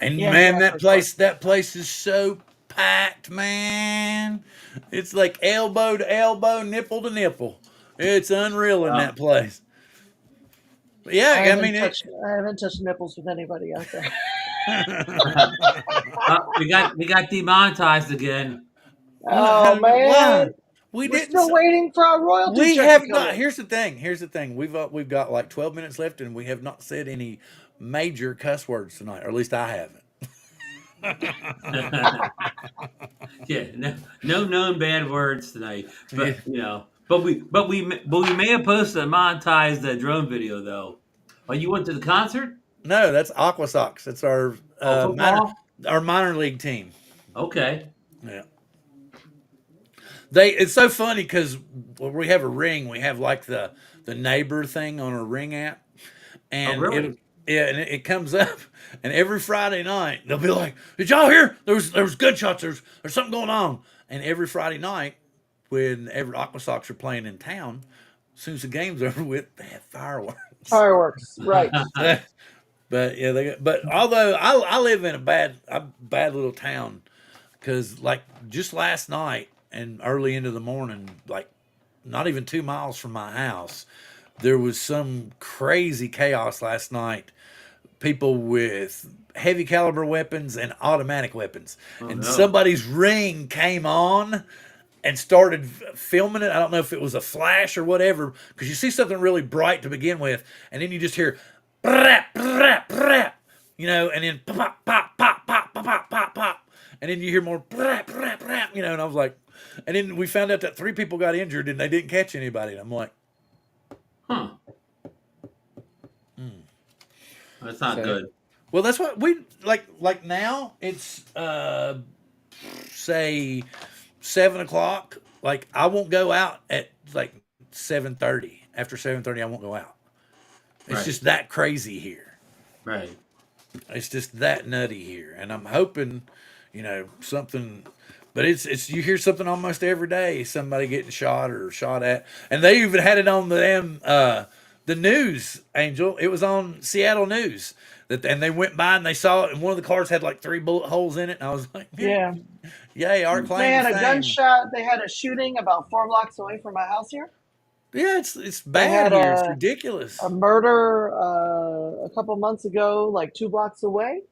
and Yeah, man, Gasworks. that place is so packed, man. It's like elbow to elbow, nipple to nipple. It's unreal in Wow. that place. But yeah, I mean, I haven't touched nipples with anybody out there. We got demonetized again. Oh Why? man, We We're didn't. still waiting for our royalty We check to have come not. in. Here's the thing. Here's the thing. We've got like 12 minutes left, and we have not said any major cuss words tonight, or at least I haven't. Yeah, no known bad words tonight. Yeah. But we may have posted a monetized drone video though. Oh, you went to the concert? No, that's Aqua Sox. That's our Oh, football. minor league team. Okay. Yeah. It's so funny because when we have a ring, we have like the neighbor thing on our ring app, Oh, and really? it comes up, and every Friday night they'll be like, "Did y'all hear? There was gunshots. There's something going on." And every Friday night, when every Aqua Sox are playing in town, as soon as the game's over with, they have fireworks. Fireworks, right? But yeah, but although I live in a bad little town, because like just last night and early into the morning, like not even 2 miles from my house, there was some crazy chaos last night. People with heavy caliber weapons and automatic weapons, Oh and no. somebody's ring came on and started filming it. I don't know if it was a flash or whatever, because you see something really bright to begin with, and then you just hear, brap, brap, brap, and then pop, pop, pop, pop, pop, pop, pop, pop, and then you hear more brap, brap, brap, and I was like, and then we found out that 3 people got injured and they didn't catch anybody. And I'm like, Huh. That's not so, good. well, that's what we like. Like now, it's say 7 o'clock. Like I won't go out at like 7:30. After 7:30, I won't go out. It's Right. just that crazy here. Right. It's just that nutty here, and I'm hoping, something. But it's you hear something almost every day. Somebody getting shot or shot at, and they even had it on the news. Angel, it was on Seattle News and they went by and they saw it, and one of the cars had like 3 bullet holes in it, and I was like, Yeah. yay, our They claim had to a fame. gunshot. They had a shooting about 4 blocks away from my house here. Yeah, it's They bad had here. It's ridiculous. a murder a couple months ago, like 2 blocks away.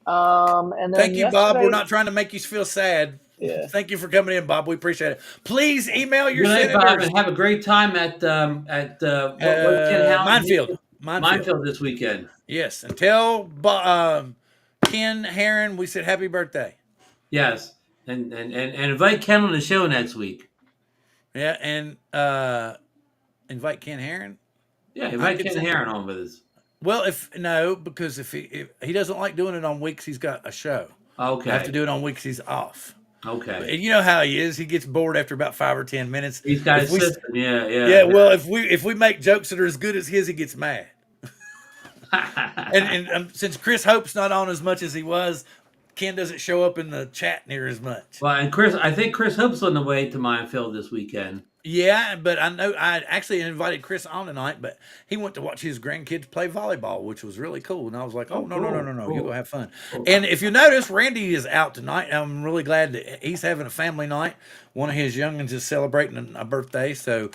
And then Thank you, Bob. We're yesterday, not trying to make you feel sad. yeah, Thank you for coming in, Bob. We appreciate it. Please email your Good night, Bob, senators. and have a great time at what Ken House Minefield. this weekend. Yes, and tell Ken Herron we said happy birthday. Yes, and invite Ken on the show next week. Yeah, and invite Ken Herron. Yeah, invite Ken Herron on with us. Well, because if he doesn't like doing it on weeks he's got a show. Okay. I have to do it on weeks he's off. Okay. And you know how he is. He gets bored after about 5 or 10 minutes. He's got his system. Yeah. Yeah. Well, if we make jokes that are as good as his, he gets mad. and since Chris Hope's not on as much as he was, Ken doesn't show up in the chat near as much. Well, and I think Chris Hope's on the way to Minefield this weekend. Yeah, but I know I actually invited Chris on tonight, but he went to watch his grandkids play volleyball, which was really cool. And I was like, oh, no, Cool. you go have fun. Cool. And if you notice, Randy is out tonight. I'm really glad that he's having a family night. One of his youngins is celebrating a birthday, so.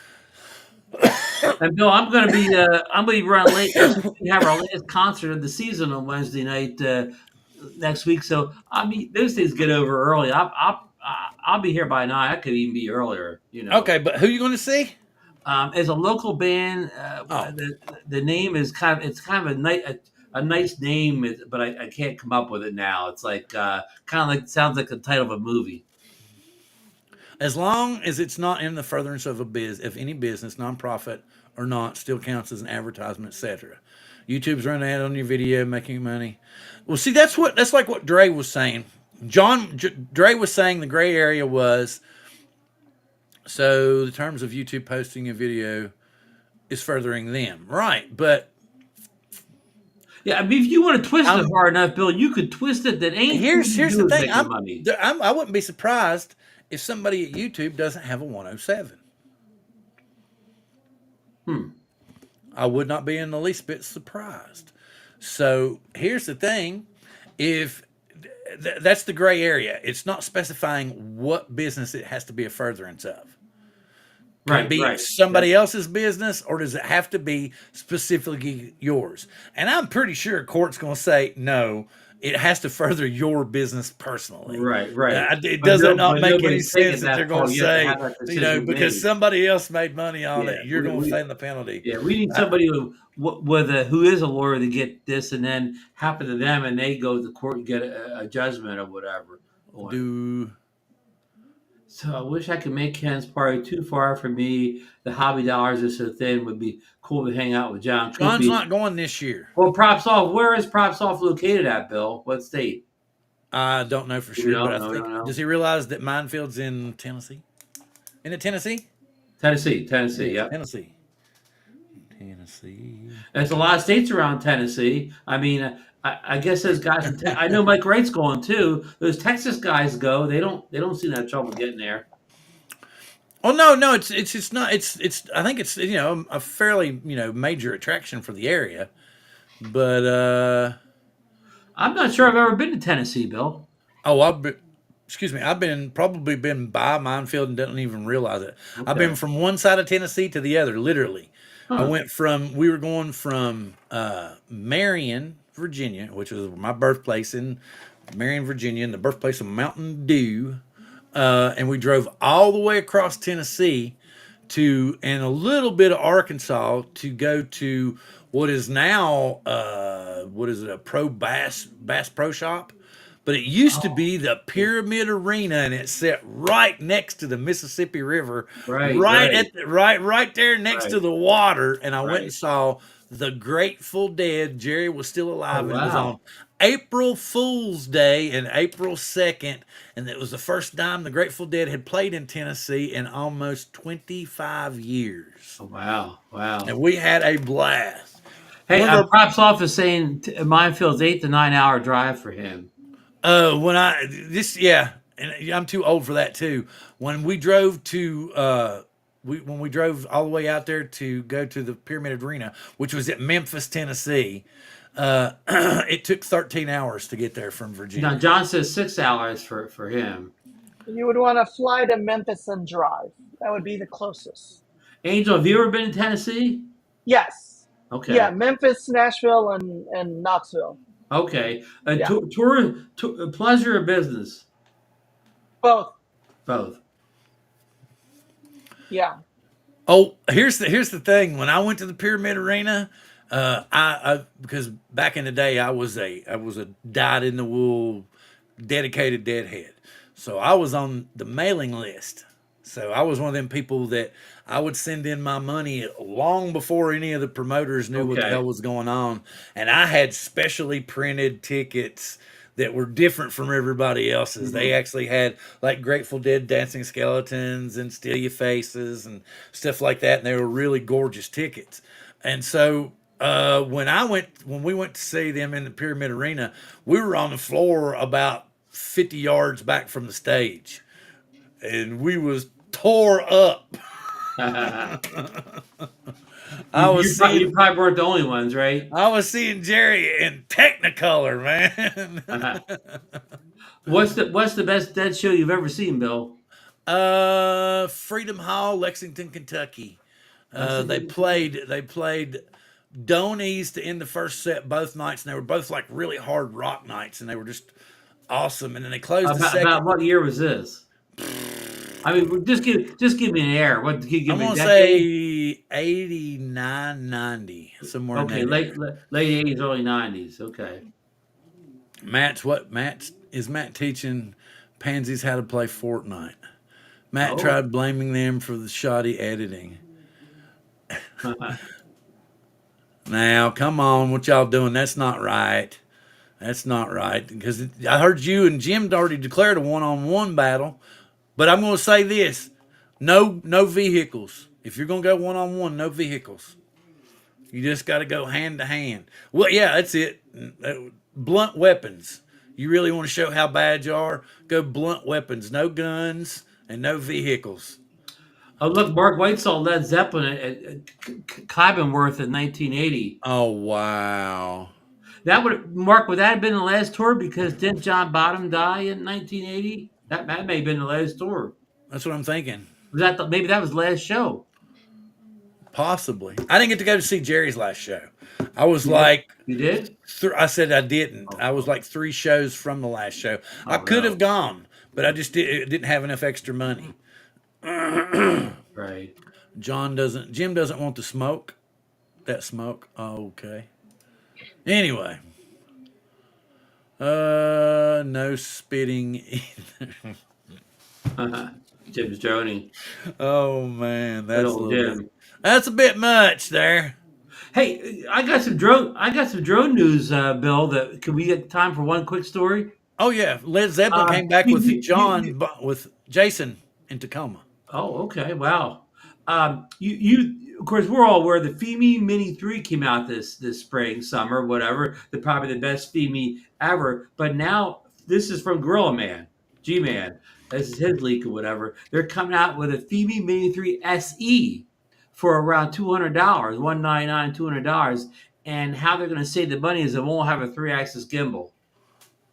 And Bill, I'm going to be running late. We have our last concert of the season on Wednesday night next week, so those things get over early. I'll be here by 9. I could even be earlier. Okay, but who are you going to see? As a local band, the name is kind of a nice name, but I can't come up with it now. It's like kind of like sounds like the title of a movie. As long as it's not in the furtherance of any business, nonprofit or not, still counts as an advertisement, etc. YouTube's running ad on your video, making money. Well, see, that's like what Dre was saying. Dre was saying the gray area was, so the terms of YouTube posting a video is furthering them, right? But yeah, if you want to twist it hard enough, Bill, you could twist it. That ain't. Here's the thing. Money. I wouldn't be surprised if somebody at YouTube doesn't have a 107. I would not be in the least bit surprised. So here's the thing. If that's the gray area, it's not specifying what business it has to be a furtherance of. Can it be somebody else's business, or does it have to be specifically yours? And I'm pretty sure court's going to say, no, it has to further your business personally. Right, right. It does not But make any nobody's sense taking that they're that going far to yet to say, have that you know, decision because made. somebody else made money on Yeah, it, you're going to stand the penalty. yeah, we need Uh, somebody who is a lawyer to get this, and then happen to them, and they go to court and get a judgment or whatever on it. do So I wish I could make Ken's party too far from me. The hobby dollars are so thin. Would be cool to hang out with John John's Coopy. not going this year. Well, Props Off. Where is Props Off located at, Bill? What state? I don't know for Do we sure, but know? I No, no, think does no. he realize that Minefield's in Tennessee? In it Tennessee? Tennessee, It Tennessee. is Yep. Tennessee. Tennessee. There's a lot of states around Tennessee. I mean, I guess those guys. I know Mike Wright's going too. Those Texas guys go. They don't seem to have trouble getting there. Oh no, it's not. It's. I think it's a fairly major attraction for the area, but I'm not sure I've ever been to Tennessee, Bill. oh, excuse me, I've probably been by Minefield and didn't even realize it. I've been Okay. from one side of Tennessee to the other, literally. Huh. We were going from Marion, Virginia, which was my birthplace in Marion, Virginia, and the birthplace of Mountain Dew. And we drove all the way across Tennessee and a little bit of Arkansas to go to what is now, what is it, a Bass Pro Shop? But it used to Oh, be the Pyramid Arena, and it's set right next to the Mississippi River, right, right, right there next to right, the water. And I went and right. saw the Grateful Dead. Jerry was still Oh, alive, and it was on wow. April Fool's Day and April 2nd, and it was the first time the Grateful Dead had played in Tennessee in almost 25 years. Oh, wow. Wow. And we had a blast. Hey, One of our Props Off is saying Minefield's 8 to 9 hour drive for him. when I this yeah, and I'm too old for that too. When we drove to when we drove all the way out there to go to the Pyramid Arena, which was at Memphis, Tennessee, it took 13 hours to get there from Now, Virginia. John says 6 hours for him. You would want to fly to Memphis and drive. That would be the closest. Angel, have you ever been to Tennessee? Yes. Yeah, Okay. Memphis, Nashville, and Knoxville. Okay. Yeah, Pleasure or business? both. Both. Yeah. Oh, here's the thing. When I went to the Pyramid Arena, I because back in the day I was a dyed in the wool dedicated deadhead. So I was on the mailing list. So I was one of them people that I would send in my money long before any of the promoters knew what the hell Okay. was going on. And I had specially printed tickets that were different from everybody else's. They Hmm. actually had like Grateful Dead dancing skeletons and Steal Your Faces and stuff like that. And they were really gorgeous tickets. And so when we went to see them in the Pyramid Arena, we were on the floor about 50 yards back from the stage, and we was tore up. I was You seeing probably weren't the only ones, right? I was seeing Jerry in Technicolor, man. What's the best Dead show you've ever seen, Bill? Freedom Hall, Lexington, Kentucky. They Lexington. played Donies to end the first set both nights, and they were both like really hard rock nights, and they were just awesome. And then they closed the About second. what year was this? I mean, just give me an air. What can you give I'm me a gonna decade? say 89, 90, somewhere in Okay, that area. late 80s, early 90s. Okay. Matt teaching pansies how to play Fortnite. Matt Oh. tried blaming them for the shoddy editing. Now, come on, what y'all doing? That's not right. That's not right. Because I heard you and Jim already declared a one-on-one battle. But I'm going to say this: no vehicles. If you're going to go one-on-one, no vehicles. You just got to go hand to hand. Well, yeah, that's it. Blunt weapons. You really want to show how bad you are? Go blunt weapons. No guns and no vehicles. Oh, look, Mark White saw Led Zeppelin at Clibenworth in 1980. Oh wow. Would that have been the last tour? Because didn't John Bottom die in 1980? That may have been the last tour. That's what I'm thinking. Maybe that was the last show? Possibly. I didn't get to go to see Jerry's last show. I was You did? like, You did? I said I didn't. Oh, I was oh, like 3 shows from the last show. I oh, could have really? gone, but I just didn't have enough extra money. Right. Jim doesn't want to smoke. That smoke. Oh, okay. Anyway, no spitting either. Jim's Joni. Oh man, Good that's a old little bit. Jim. That's a bit much there. Hey, I got some drone. I got some drone news, Bill. That can we get time for one quick story? Oh yeah, Led Zeppelin came back You, with you, with Jason in Tacoma. Oh, okay. Wow. Of course, we're all aware the FEMI Mini 3 came out this spring, summer, whatever. They're probably the best FEMI ever. But now this is from Gorilla Man, G Man. This is his leak or whatever. They're coming out with a FEMI Mini 3 SE for around $200, $199, $200. And how they're going to save the money is it won't have a 3-axis gimbal.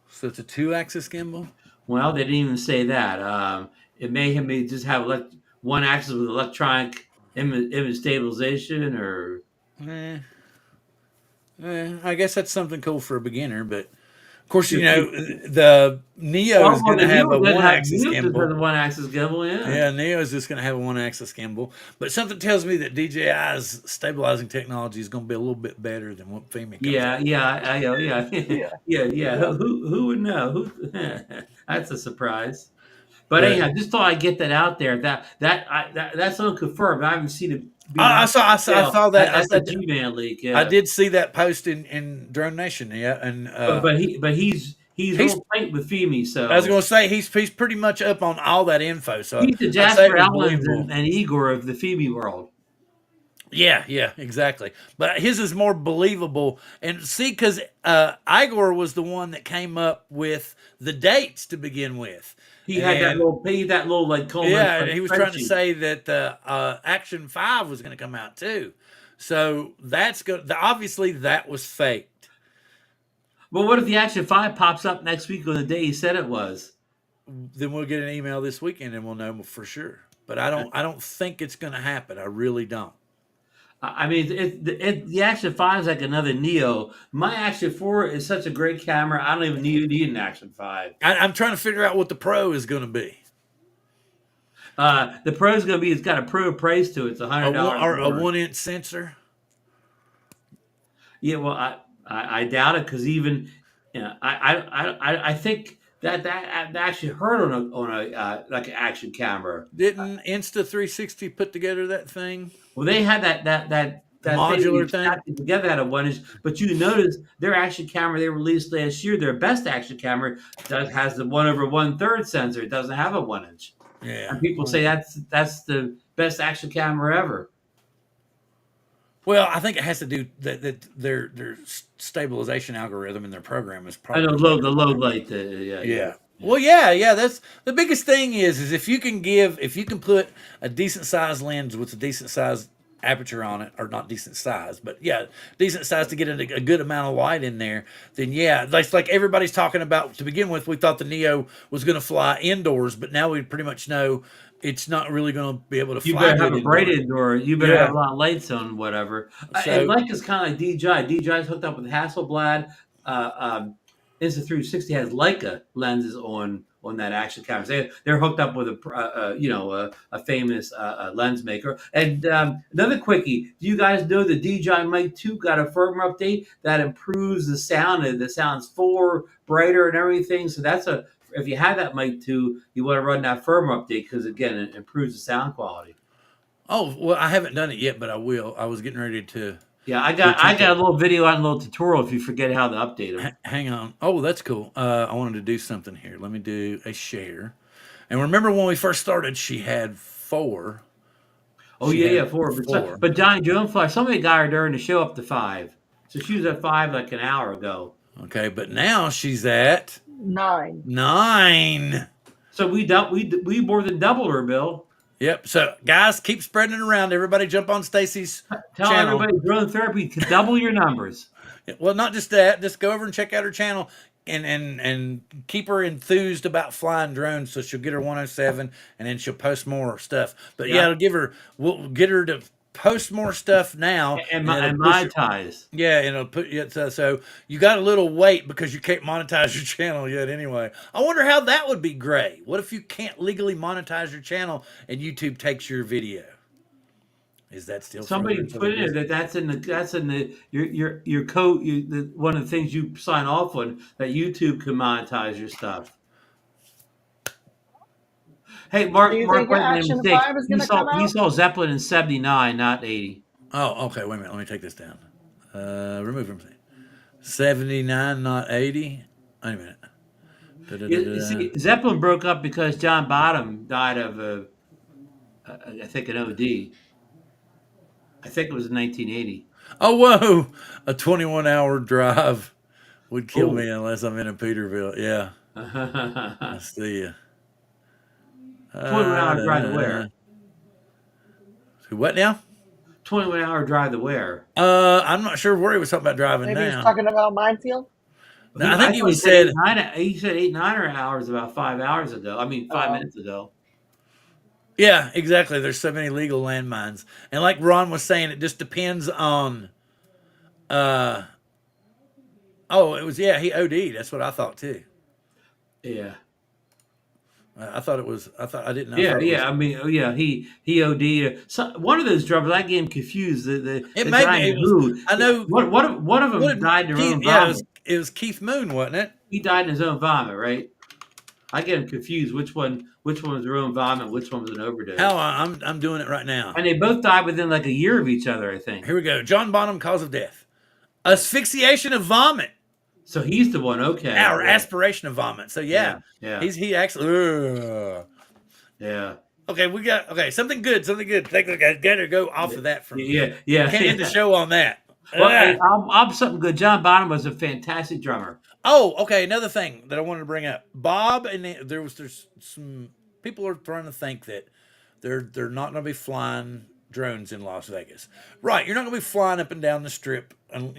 So it's a 2-axis gimbal. Well, they didn't even say that. It may just have one axis with electronic image stabilization, or Eh, I guess that's something cool for a beginner, but of course, well, the Neo is going to the have a Neo doesn't have one-axis Neo just has a gimbal. one-axis gimbal. Yeah, Yeah, Neo is just going to have a one-axis gimbal, but something tells me that DJI's stabilizing technology is going to be a little bit better than what Femi comes yeah, out. yeah, yeah, Yeah, yeah. yeah. Who would know? That's a surprise. But But anyhow, just thought I'd get that out there. That's unconfirmed. I haven't seen it being I offered for I sale. saw that. That's a G-Man leak. I Yeah. did see that post in Drone Nation. Yeah, and But he's he's. real tight with Femi, I was so going to say he's pretty much up on all that info, so he's the I'd say it Jasper was Allens believable. and Igor of the Femi world. Yeah, yeah, exactly. But his is more believable. And see, because Igor was the one that came up with the dates to begin with. He had that And little like Coleman yeah, like and he was trying to spreadsheet. say that Action 5 was going to come out too. So that's good. Obviously, that was faked. Well, what if the Action 5 pops up next week on the day he said it was? Then we'll get an email this weekend and we'll know for sure. But I don't think it's going to happen. I really don't. I mean, the Action 5 is like another Neo. My Action 4 is such a great camera. I don't even need an Action 5. I'm trying to figure out what the Pro is going to be. The Pro is going to be, it's got a Pro price to it. It's $100 A more. 1-inch sensor. Yeah, well, I doubt it because even I think that actually hurt on a like an action camera. Didn't Insta360 put together that thing? Well, they had that thing you Modular thing? snapped it together out of 1 inch, but you notice their action camera they released last year, their best action camera has the 1/1/3 sensor. It doesn't have a 1 inch, Yeah. and people say that's the best action camera ever. Well, I think it has to do that their stabilization algorithm in their program is I know probably the better. low light. Yeah. Yeah. Well, yeah. That's the biggest thing is if you can put a decent sized lens with a decent sized aperture on it, or not decent size, but yeah, decent size to get a good amount of light in there, then yeah, that's like everybody's talking about. To begin with, we thought the Neo was going to fly indoors, but now we pretty much know it's not really going to be able to You fly better have good a bright indoors. indoor. You better have Yeah. a lot of lights on, whatever. And So Leica's kind of like DJI. DJI's hooked up with Hasselblad. Insta360 has Leica lenses on that action camera. They're hooked up with a famous lens maker. And another quickie: do you guys know the DJI Mic 2 got a firmware update that improves the sound? And the sound's fuller, brighter, and everything. So if you have that Mic 2, you want to run that firmware update because again, it improves the sound quality. oh well, I haven't done it yet, but I will. I was getting ready to Yeah, I to got I attempt got a it. little video on a little tutorial if you forget how to update them. Hang on. Oh, that's cool. I wanted to do something here. Let me do a share. And remember when we first started, she had 4. Oh She yeah, had four. four. But Johnny Jones Fly, somebody got her during the show up to 5. So she was at 5 like an hour ago. Okay, but now she's at 9. 9. So we more than doubled her, Bill. Yep. So guys, keep spreading it around. Everybody jump on Stacy's Tell channel. everybody drone therapy can double your numbers. Well, not just that. Just go over and check out her channel and keep her enthused about flying drones so she'll get her 107 and then she'll post more stuff. But yeah, Yeah. we'll get her to post more stuff now, and and it'll and push it. monetize. Yeah, and it'll put it. So you got a little wait because you can't monetize your channel yet. Anyway, I wonder how that would be great. What if you can't legally monetize your channel and YouTube takes your video? Is that still further Somebody into the put in there business? that that's in the your code. One of the things you sign off on that YouTube can monetize your stuff. Hey, Do you Mark think White made a Action mistake. 5 is going to come He out? saw Zeppelin in '79, not '80. Oh, okay. Wait a minute. Let me take this down. Remove from 79, not 80. Wait a minute. You Da-da-da-da-da. see, Zeppelin broke up because John Bottom died of I think an OD. I think it was in 1980. Oh, whoa! A 21-hour drive would kill Oh, me unless I'm in a Peterbilt. Yeah, I 21 see you. hour drive to where? What now? 21 hour drive to where? I'm not sure where he was talking about driving Maybe he's now. talking about Minefield? No, I I think he thought he was said eight said. nine. He said 8 9 hours about 5 hours ago. I mean, 5 minutes Oh, ago. Yeah, exactly. There's so many legal landmines, and like Ron was saying, it just depends on. Uh, oh, it was yeah. He OD'd. That's what I thought too. Yeah. I thought it was. I thought I didn't. I Yeah, thought it yeah. was. I mean, oh, yeah. He OD'd. So, one of those drummers, I get him confused. It The may guy be. in It the was. Who. I Yeah, know. one of What them did died in their Keith? own Yeah, vomit. it was Keith Moon, wasn't it? He died in his own vomit, right? I get him confused. Which one was their own vomit? Which one was an How overdose? I'm doing it right now. And they both died within like a year of each other, I think. Here we go. John Bonham, cause of death: Yeah. asphyxiation of vomit, So he's the one. Okay. or Yeah. aspiration of vomit. So Yeah. yeah, Yeah. he actually. Yeah. Okay, we got something good, something good. Think I gotta go off Yeah. of that from. Yeah. Yeah. Can't end the Yeah. show on that. Well, hey, Ah. I'm something good. John Bonham was a fantastic drummer. Oh, okay. Another thing that I wanted to bring up, Bob, and there's some people are trying to think that they're not going to be flying drones in Las Vegas. Right, you're not going to be flying up and down the strip, and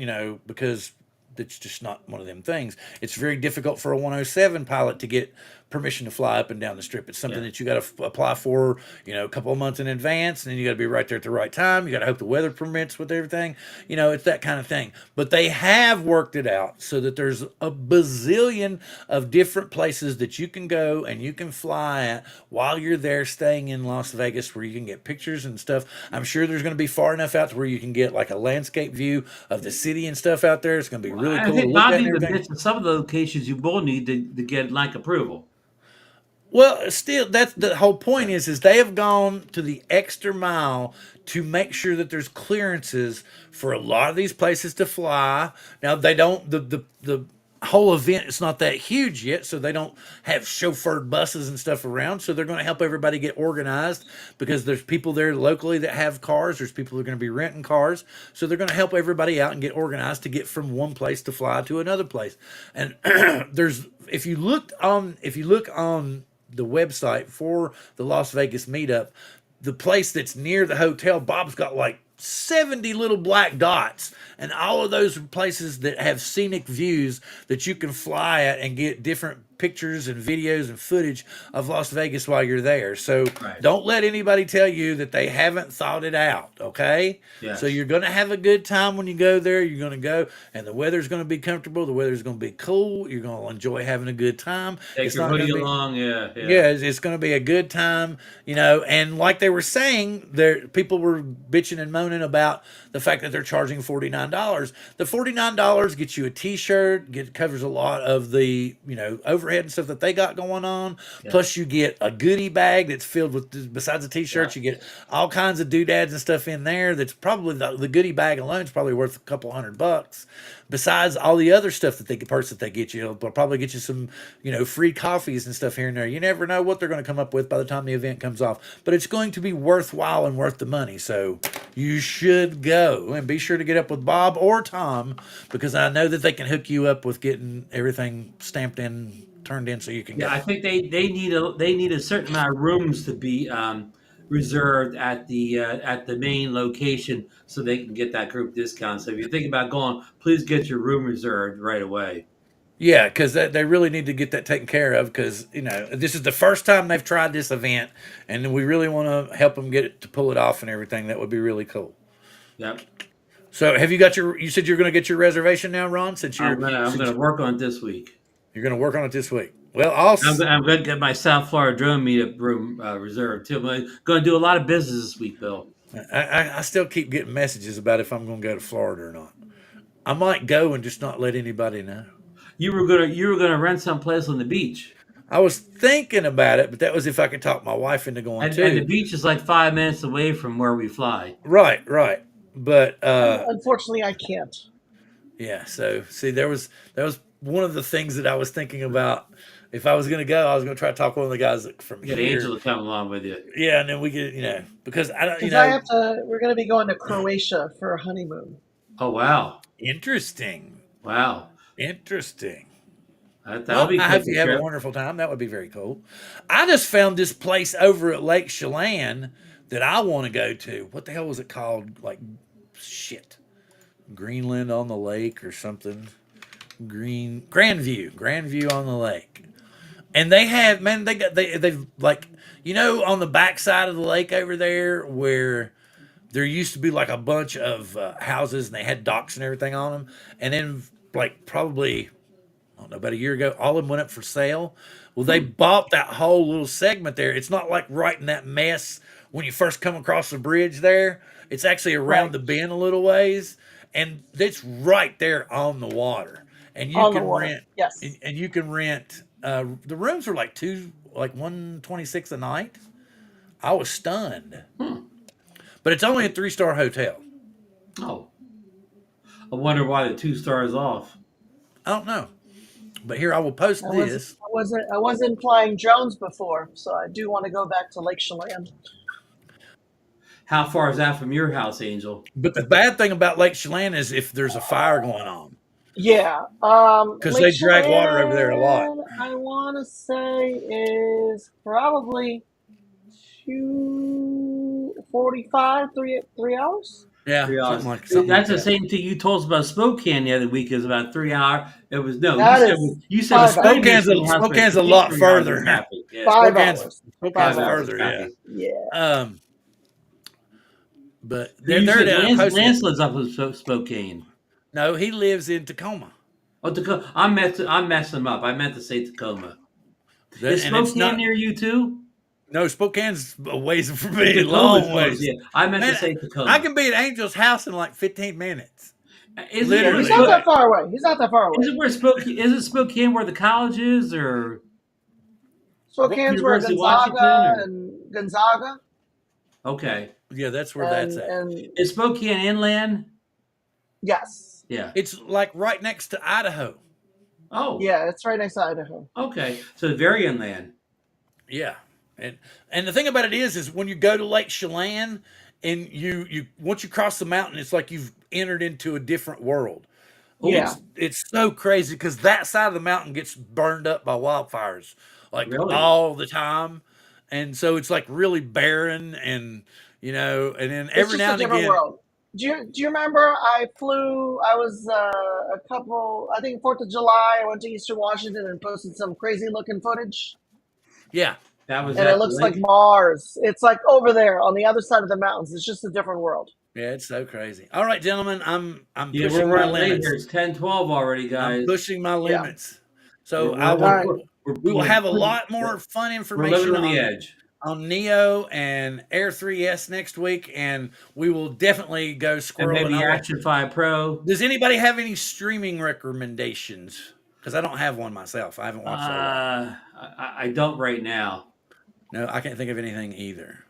because it's just not one of them things. It's very difficult for a 107 pilot to get permission to fly up and down the strip. It's something Yeah. that you got to apply for, a couple of months in advance, and then you got to be right there at the right time. You got to hope the weather permits with everything. It's that kind of thing. But they have worked it out so that there's a bazillion of different places that you can go and you can fly at while you're there staying in Las Vegas, where you can get pictures and stuff. I'm sure there's going to be far enough out to where you can get like a landscape view of the city and stuff out there. It's going to be really I cool to think look Bob at and even everything. mentioned some of the locations you will need to get like approval. Well, still, that's the whole point is they have gone to the extra mile to make sure that there's clearances for a lot of these places to fly. Now they don't the whole event is not that huge yet, so they don't have chauffeured buses and stuff around. So they're going to help everybody get organized because there's people there locally that have cars. There's people that are going to be renting cars, so they're going to help everybody out and get organized to get from one place to fly to another place. And there's if you look on the website for the Las Vegas meetup, the place that's near the hotel, Bob's got like 70 little black dots, and all of those are places that have scenic views that you can fly at and get different pictures and videos and footage of Las Vegas while you're there. So Right. don't let anybody tell you that they haven't thought it out, okay? So Yes. you're going to have a good time when you go there. You're going to go, and the weather's going to be comfortable. The weather's going to be cool. You're going to enjoy having a good time. Take It's your not going hoodie to be along. Yeah. Yeah. yeah, it's going to be a good time, And like they were saying, there people were bitching and moaning about the fact that they're charging $49. The $49 gets you a T-shirt, covers a lot of the overhead and stuff that they got going on. Yeah. Plus, you get a goodie bag that's filled with besides the T-shirts, Yeah. you get all kinds of doodads and stuff in there. That's probably the goodie bag alone is probably worth a couple $100. Besides all the other stuff that they get you, they'll probably get you some free coffees and stuff here and there. You never know what they're going to come up with by the time the event comes off, but it's going to be worthwhile and worth the money. So you should go and be sure to get up with Bob or Tom, because I know that they can hook you up with getting everything stamped in, turned in, so you can Yeah. go. I think they need a certain amount of rooms to be reserved at the main location so they can get that group discount. So if you think about going, please get your room reserved right away. Yeah, because they really need to get that taken care of because, this is the first time they've tried this event and we really want to help them get it to pull it off and everything. That would be really cool. Yep. So have you got you said you're going to get your reservation now, Ron, since I'm gonna work on it this week. you're going to work on it this week. Well, I'll, I'm gonna get my South Florida drone meetup room reserved too. I'm gonna do a lot of business this week, Bill. I still keep getting messages about if I'm going to go to Florida or not. I might go and just not let anybody know. You were gonna rent some place on the beach, I was thinking about it, but that was if I could talk my wife into going and the too. beach is like 5 minutes away from where we fly. Right, right. But Unfortunately, I can't. yeah, so see, that was one of the things that I was thinking about. If I was going to go, I was going to try to talk one of the guys from Get here. Angel to come along with you. Yeah, and then we could, because I don't, Because I have to. We're going to be going to Croatia for a honeymoon. Oh wow, interesting, wow. interesting. That'll be I quite hope you a have a trip. wonderful time. That would be very cool. I just found this place over at Lake Chelan that I want to go to. What the hell was it called? Like, shit, Greenland on the lake or something. Grandview on the lake. And they have, man, they've like, on the backside of the lake over there where there used to be like a bunch of houses and they had docks and everything on them. And then like probably, I don't know, about a year ago, all of them went up for sale. Well, they bought that whole little segment there. It's not like right in that mess when you first come across the bridge there. It's actually around Right. the bend a little ways, and it's right there on the water. And you On the can water. rent, Yes. and you can rent. The rooms were like 126 a night. I was stunned, but it's only a 3-star hotel. Oh, I wonder why the 2 stars off. I don't know, but here I will post this. I wasn't flying drones before, so I do want to go back to Lake Chelan. How far is that from your house, Angel? But the bad thing about Lake Chelan is if there's a fire going on, Yeah. because Lake they drag water over there a lot. Chelan, I want to say is probably 2:45, 3 hours. Yeah, 3 hours. something That's like the same thing you told us about Spokane the other week. Is about 3 hours. It was no. That You said is you said it was 5 hours. Spokane's a lot further. Yeah. 5 Spokane's hours. Spokane's 5 hours. further, yeah. Yeah. But You they're said down Lance lives up in Spokane. No, he lives in Tacoma. Oh, Tacoma. I'm messing him up. I meant to say Tacoma. Is And it's Spokane not. near you too? No, Spokane's a ways from me, a Tacoma's long close, ways. yeah. I meant Man, to say Tacoma. I can be at Angel's house in like 15 minutes. Is literally. He's not that far away. He's not that far Is away. it where Spokane? Is it Spokane where the college is, or Spokane's where University of Gonzaga Washington, and Gonzaga. okay? Yeah, that's where that's at. And Is Spokane inland? yes. Yeah. It's like right next to Idaho. Oh. Yeah, it's right next to Idaho. Okay. So very inland. Yeah, and the thing about it is when you go to Lake Chelan and you once you cross the mountain, it's like you've entered into a different world. Yeah. It's so crazy because that side of the mountain gets burned up by wildfires like Really? all the time, and so it's like really barren and and then It's every just now a and different again. world. Do you remember I was I think 4th of July, I went to Eastern Washington and posted some crazy looking footage. Yeah, That was And at it the looks like lake? Mars. It's like over there on the other side of the mountains. It's just a different world. yeah, it's so crazy. All right, gentlemen, I'm Yeah, pushing we're my running late limits. here. It's 10:12 already, guys. I'm pushing my Yeah. limits. So Yeah, I will. Alright. We will have a we're- lot more fun We're information living on the edge. on Neo and Air 3S next week, and we will definitely go And Squirrel. maybe I will- Action 5 Pro. Does anybody have any streaming recommendations? Because I don't have one myself. I haven't watched that. I don't right now. No, I can't think of anything either.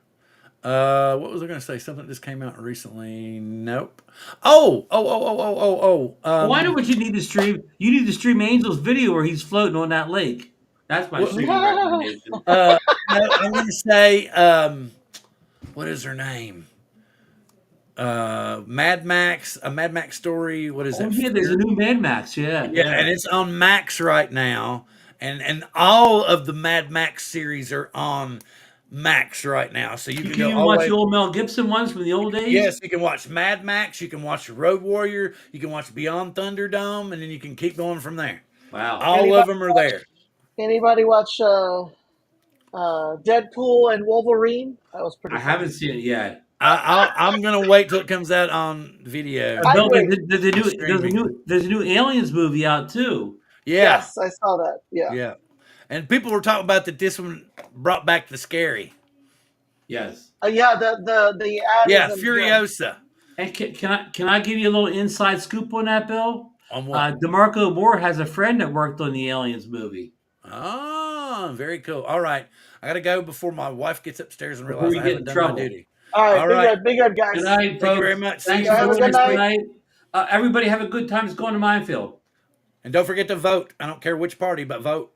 What was I going to say? Something that just came out recently. Nope. Oh. Why would you need to stream? You need to stream Angel's video where he's floating on that lake. That's my Well- streaming recommendation. No, I'm going to say, what is her name? Mad Max, a Mad Max story. What is Oh it? yeah, there's a new Mad Max. Yeah, Yeah, and it's on Max right now, and all of the Mad Max series are on Max right now. So you You can can go even all watch the way. the old Mel Gibson ones from the old days. Yes, you can watch Mad Max, you can watch Road Warrior, you can watch Beyond Thunderdome, and then you can keep going from there. Wow. All of them are there. Anybody watch Deadpool and Wolverine? That was pretty I funny. haven't seen it yet. I'm gonna wait till it comes out on video. I Bill, agree. there's a new Aliens movie out too. Yeah, Yes, I saw that. Yeah. yeah. And people were talking about that this one brought back the scary. Yes. Yeah, the ad Yeah, is in, yeah. Furiosa. And can I give you a little inside scoop on that, Bill? On what? DeMarco Moore has a friend that worked on the Aliens movie. Oh, very cool. All right. I gotta go before my wife gets upstairs and Before realizes you I get haven't in done my trouble. duty. All right, All right. big red, Good guys. night, Thank you very folks. much. See Thanks you for Have a folks good joining us next week. night. tonight. Everybody have a good time. It's going to Minefield. And don't forget to vote. I don't care which party, but vote.